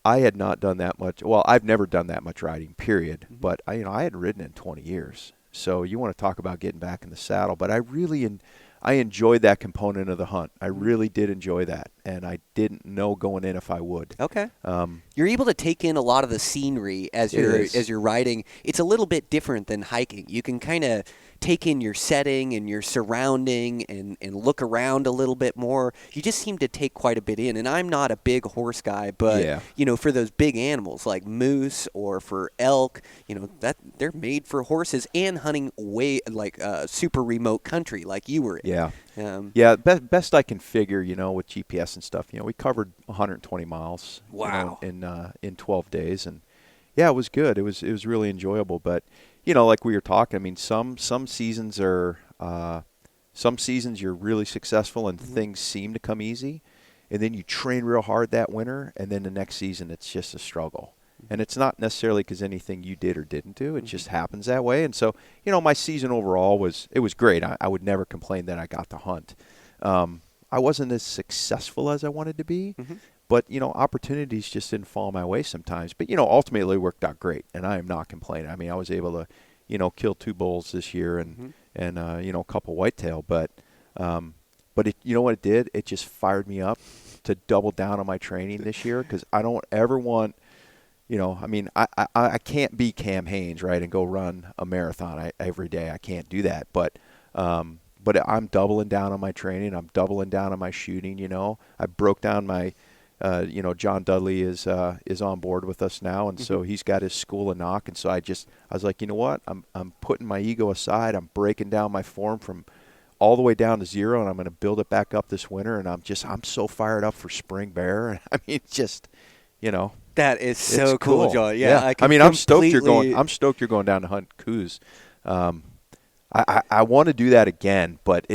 had not done that much. Well, I've never done that much riding, period. Mm-hmm. But I had ridden in 20 years. So you want to talk about getting back in the saddle. But I enjoyed that component of the hunt. I really did enjoy that, and I didn't know going in if I would. Okay. You're able to take in a lot of the scenery as you're riding. It's a little bit different than hiking. You can kind of take in your setting and your surrounding and look around a little bit more. You just seem to take quite a bit in. And I'm not a big horse guy, but for those big animals like moose or for elk, that they're made for horses and hunting way like super remote country like you were in. Yeah. Best I can figure, with GPS and stuff. We covered 120 miles. Wow. In 12 days, and it was good. It was really enjoyable. But like we were talking, I mean, some seasons are some seasons you're really successful and things seem to come easy, and then you train real hard that winter, and then the next season it's just a struggle. And it's not necessarily because anything you did or didn't do. It just happens that way. And so, my season overall was great. I would never complain that I got to hunt. I wasn't as successful as I wanted to be, but, opportunities just didn't fall my way sometimes. But, ultimately it worked out great, and I am not complaining. I mean, I was able to, kill 2 bulls this year and a couple whitetail. But it, what it did? It just fired me up to double down on my training this year, because I don't ever want – I mean, I can't be Cam Hanes, right, and go run a marathon every day. I can't do that. But I'm doubling down on my training. I'm doubling down on my shooting. I broke down my, John Dudley is on board with us now, and so he's got his school of knock. And so I was like, you know what? I'm putting my ego aside. I'm breaking down my form from all the way down to 0, and I'm going to build it back up this winter. And I'm so fired up for spring bear. I mean, That is so cool, John. Yeah. I'm stoked you're going down to hunt coos. I want to do that again, but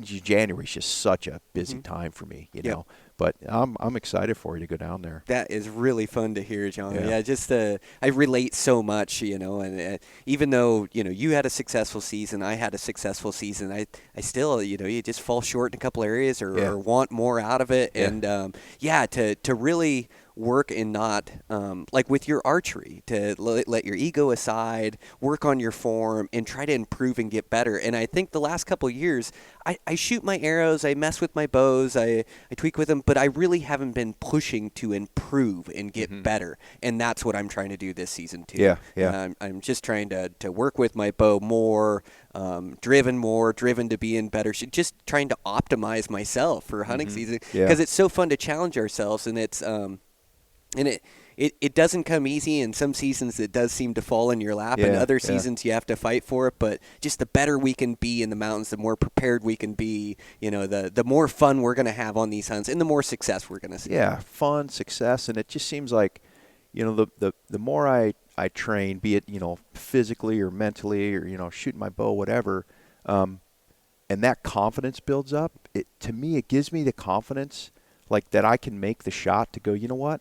January is just such a busy time for me, know. But I'm excited for you to go down there. That is really fun to hear, John. Yeah, just I relate so much, and even though you had a successful season, I had a successful season. I still, you just fall short in a couple areas or want more out of it, and to really work and not like with your archery, to let your ego aside, work on your form, and try to improve and get better. And I think the last couple of years, I shoot my arrows, I mess with my bows, I tweak with them, but I really haven't been pushing to improve and get better. And that's what I'm trying to do this season too. I'm just trying to work with my bow more, driven to be in better shape, just trying to optimize myself for hunting season, because it's so fun to challenge ourselves, and it's it doesn't come easy. In some seasons it does seem to fall in your lap, and other seasons you have to fight for it. But just the better we can be in the mountains, the more prepared we can be, the more fun we're going to have on these hunts, and the more success we're going to see. Yeah, fun, success, and it just seems like, the more I train, be it, physically or mentally or, shooting my bow, whatever, and that confidence builds up, to me, it gives me the confidence, like, that I can make the shot to go, you know what?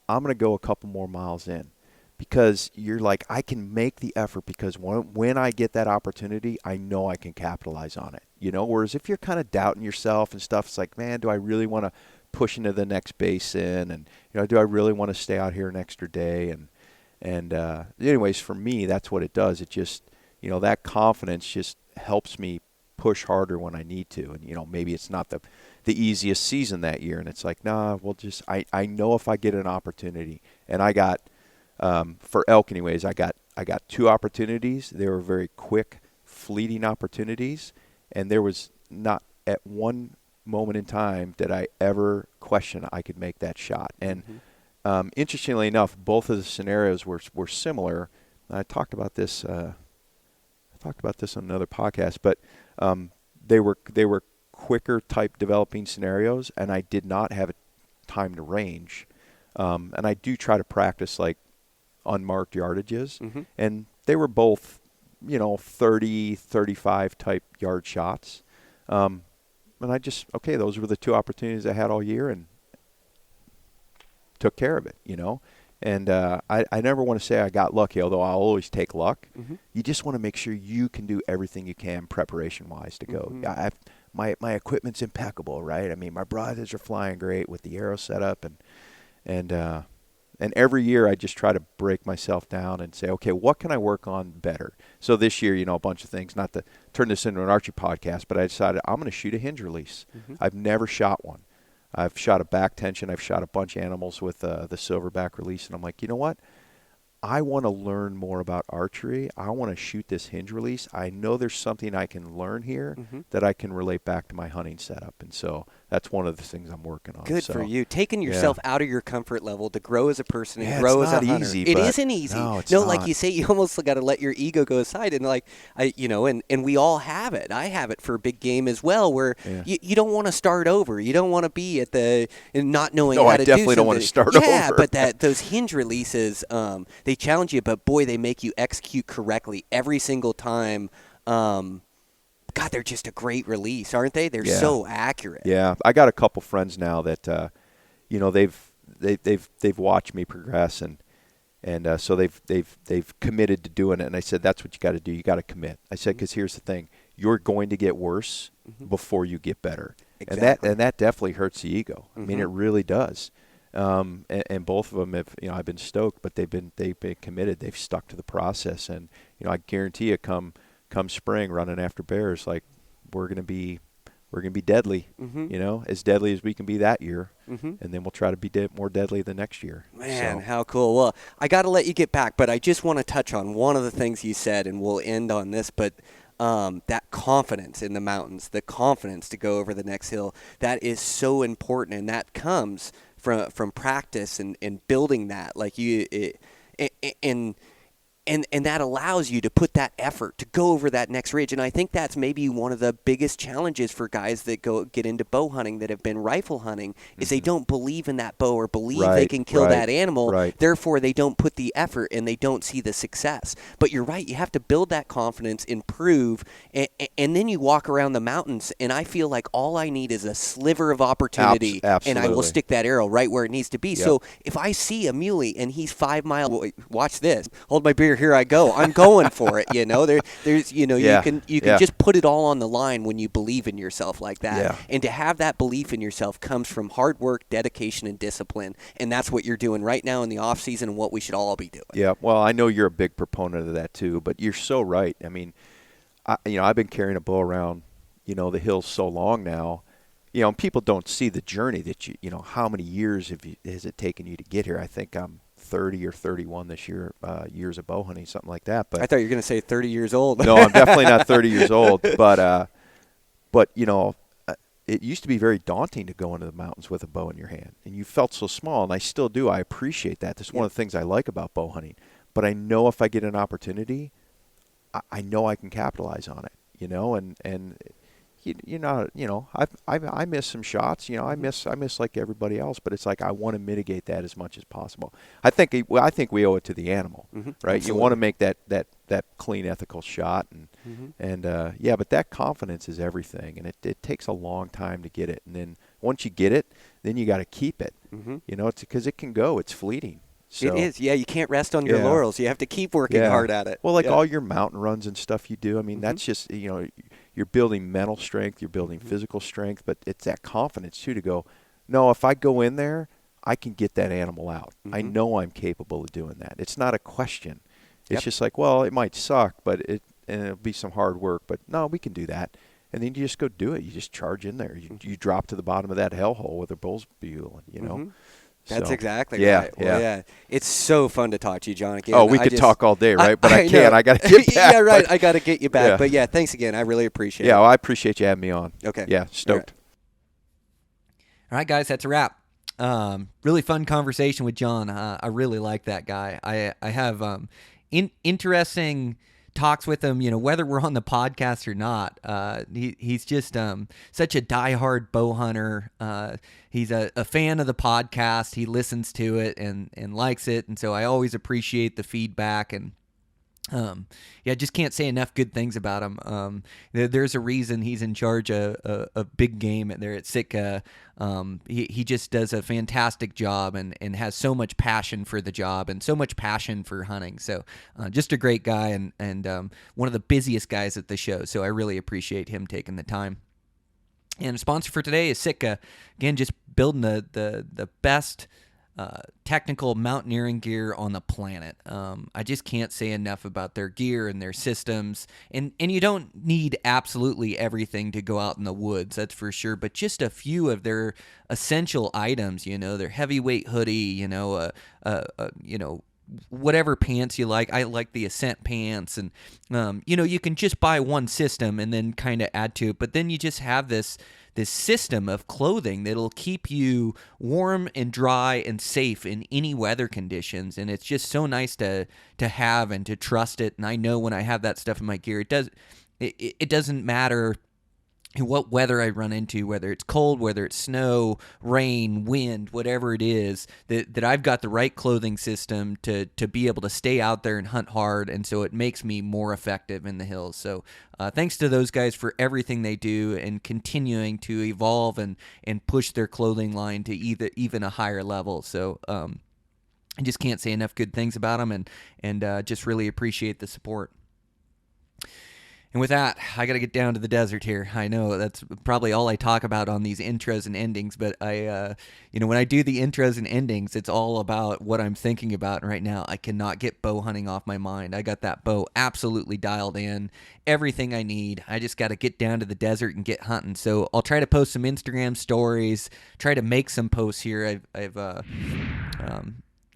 I'm going to go a couple more miles in, because you're like, I can make the effort, because when I get that opportunity, I know I can capitalize on it, whereas if you're kind of doubting yourself and stuff, it's like, man, do I really want to push into the next basin? And, do I really want to stay out here an extra day? And anyways, for me, that's what it does. It just, that confidence just helps me push harder when I need to. And, maybe it's not the easiest season that year, and it's like, nah, I know if I get an opportunity, and I got, for elk anyways, I got 2 opportunities. They were very quick, fleeting opportunities, and there was not at one moment in time did I ever question I could make that shot. And interestingly enough, both of the scenarios were similar. I talked about this on another podcast, but they were quicker type developing scenarios, and I did not have time to range. And I do try to practice like unmarked yardages, and they were both, 30, 35 type yard shots. And those were the 2 opportunities I had all year, and took care of it, And I never want to say I got lucky, although I'll always take luck. You just want to make sure you can do everything you can preparation-wise to go. My equipment's impeccable, right? I mean, my broadheads are flying great with the arrow setup, and every year I just try to break myself down and say, okay, what can I work on better? So this year, a bunch of things, not to turn this into an archery podcast, but I decided I'm going to shoot a hinge release. I've never shot one. I've shot a back tension. I've shot a bunch of animals with the silverback release, and I'm like, you know what? I want to learn more about archery. I want to shoot this hinge release. I know there's something I can learn here that I can relate back to my hunting setup. And so that's one of the things I'm working on. Good for you. Taking yourself out of your comfort level to grow as a person and grow as a hunter. It isn't easy. No, it's not. Like you say, you almost got to let your ego go aside. And like, and we all have it. I have it for big game as well, where you don't want to start over. You don't want to be at not knowing how to do something. I definitely don't want to start over. Yeah, but those hinge releases, they challenge you, but boy, they make you execute correctly every single time. God, they're just a great release, aren't they? They're so accurate. Yeah, I got a couple friends now that, they've watched me progress, and so they've committed to doing it. And I said, that's what you got to do. You got to commit. I said, because here's the thing: you're going to get worse before you get better, Exactly. and that definitely hurts the ego. I mean, it really does. And both of them have, I've been stoked, but they've been committed. They've stuck to the process, and I guarantee you, come spring, running after bears, like we're gonna be we're going to be deadly, as deadly as we can be that year. Mm-hmm. And then we'll try to be more deadly the next year. Man, how cool. Well, I got to let you get back, but I just want to touch on one of the things you said, and we'll end on this, but that confidence in the mountains, the confidence to go over the next hill, that is so important, and that comes from practice and building that. Like and that allows you to put that effort to go over that next ridge. And I think that's maybe one of the biggest challenges for guys that get into bow hunting that have been rifle hunting is they don't believe in that bow or believe they can kill that animal. Therefore, they don't put the effort and they don't see the success. But you're right. You have to build that confidence, improve, and then you walk around the mountains. And I feel like all I need is a sliver of opportunity, and I will stick that arrow right where it needs to be. Yep. So if I see a muley and he's 5 miles, watch this, hold my beer. Here I go. I'm going for it. There's you can just put it all on the line when you believe in yourself like that. Yeah. And to have that belief in yourself comes from hard work, dedication, and discipline. And that's what you're doing right now in the off season, and what we should all be doing. Yeah. Well, I know you're a big proponent of that too, but you're so right. I mean, I've been carrying a bow around, the hills so long now. And people don't see the journey that how many years has it taken you to get here? I think I'm 30 or 31 this year, years of bow hunting, something like that. But I thought you were going to say 30 years old. No, I'm definitely not 30 years old. But it used to be very daunting to go into the mountains with a bow in your hand, and you felt so small, and I still do. I appreciate that. That's one of the things I like about bow hunting. But I know if I get an opportunity, I know I can capitalize on it. And I miss some shots. I miss like everybody else. But it's like I want to mitigate that as much as possible. I think we owe it to the animal, right? Absolutely. You want to make that clean, ethical shot, and but that confidence is everything, and it takes a long time to get it. And then once you get it, then you got to keep it. It's because it can go. It's fleeting. So, it is. Yeah, you can't rest on your laurels. You have to keep working hard at it. Well, all your mountain runs and stuff you do. I mean, that's just you're building mental strength, you're building physical strength, but it's that confidence too to go, no, if I go in there, I can get that animal out. I know I'm capable of doing that. It's not a question. It's just like, well, it might suck, but it'll be some hard work, but no, we can do that. And then you just go do it. You just charge in there. You drop to the bottom of that hellhole with a bull's bugle, That's so, exactly right. Well, yeah. It's so fun to talk to you, John. Again, we could talk all day, right? But I can't. I got to get back. Yeah, right. I got to get you back. Yeah. But, yeah, thanks again. I really appreciate it. Yeah, well, I appreciate you having me on. Okay. Yeah, stoked. All right, guys, that's a wrap. Really fun conversation with John. I really like that guy. I have interesting talks with him, whether we're on the podcast or not. He's just such a diehard bow hunter. He's a fan of the podcast. He listens to it and likes it, and so I always appreciate the feedback. And just can't say enough good things about him. There's a reason he's in charge of big game there at Sitka. He just does a fantastic job and has so much passion for the job and so much passion for hunting. So just a great guy and one of the busiest guys at the show. So I really appreciate him taking the time. And a sponsor for today is Sitka. Again, just building the best technical mountaineering gear on the planet. I just can't say enough about their gear and their systems. And you don't need absolutely everything to go out in the woods, that's for sure. But just a few of their essential items, their heavyweight hoodie, whatever pants you like. I like the Ascent pants, and you can just buy one system and then kind of add to it. But then you just have this system of clothing that'll keep you warm and dry and safe in any weather conditions. And it's just so nice to have and to trust it. And I know when I have that stuff in my gear, it doesn't matter what weather I run into, whether it's cold, whether it's snow, rain, wind, whatever it is, that I've got the right clothing system to be able to stay out there and hunt hard, and so it makes me more effective in the hills. So thanks to those guys for everything they do and continuing to evolve and push their clothing line to even a higher level. So I just can't say enough good things about them, and just really appreciate the support. And with that, I got to get down to the desert here. I know that's probably all I talk about on these intros and endings, but when I do the intros and endings, it's all about what I'm thinking about. And right now, I cannot get bow hunting off my mind. I got that bow absolutely dialed in, everything I need. I just got to get down to the desert and get hunting. So I'll try to post some Instagram stories, try to make some posts here.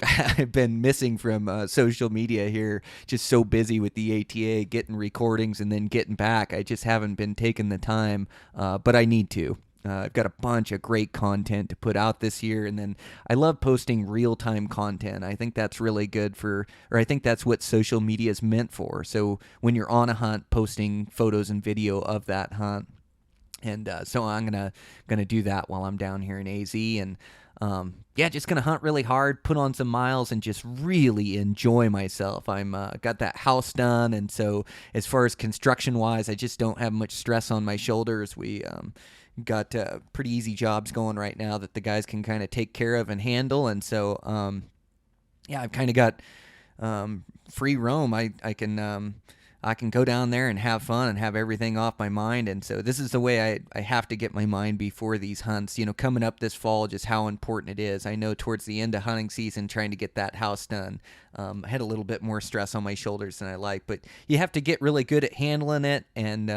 I've been missing from social media here, just so busy with the ATA, getting recordings and then getting back. I just haven't been taking the time, but I need to. I've got a bunch of great content to put out this year, and then I love posting real-time content. I think that's really good I think that's what social media is meant for. So when you're on a hunt, posting photos and video of that hunt. And so I'm gonna do that while I'm down here in AZ, and just gonna hunt really hard, put on some miles, and just really enjoy myself. I'm got that house done, and so as far as construction wise, I just don't have much stress on my shoulders. We got pretty easy jobs going right now that the guys can kind of take care of and handle, and so I've kind of got free roam. I can go down there and have fun and have everything off my mind. And so this is the way I have to get my mind before these hunts. Coming up this fall, just how important it is. I know towards the end of hunting season, trying to get that house done, I had a little bit more stress on my shoulders than I like. But you have to get really good at handling it and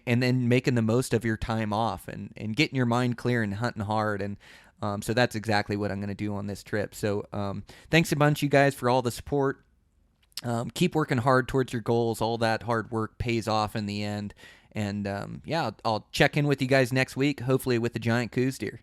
then making the most of your time off and getting your mind clear and hunting hard. And so that's exactly what I'm going to do on this trip. So thanks a bunch, you guys, for all the support. Keep working hard towards your goals. All that hard work pays off in the end. And I'll check in with you guys next week, hopefully with the giant coos deer.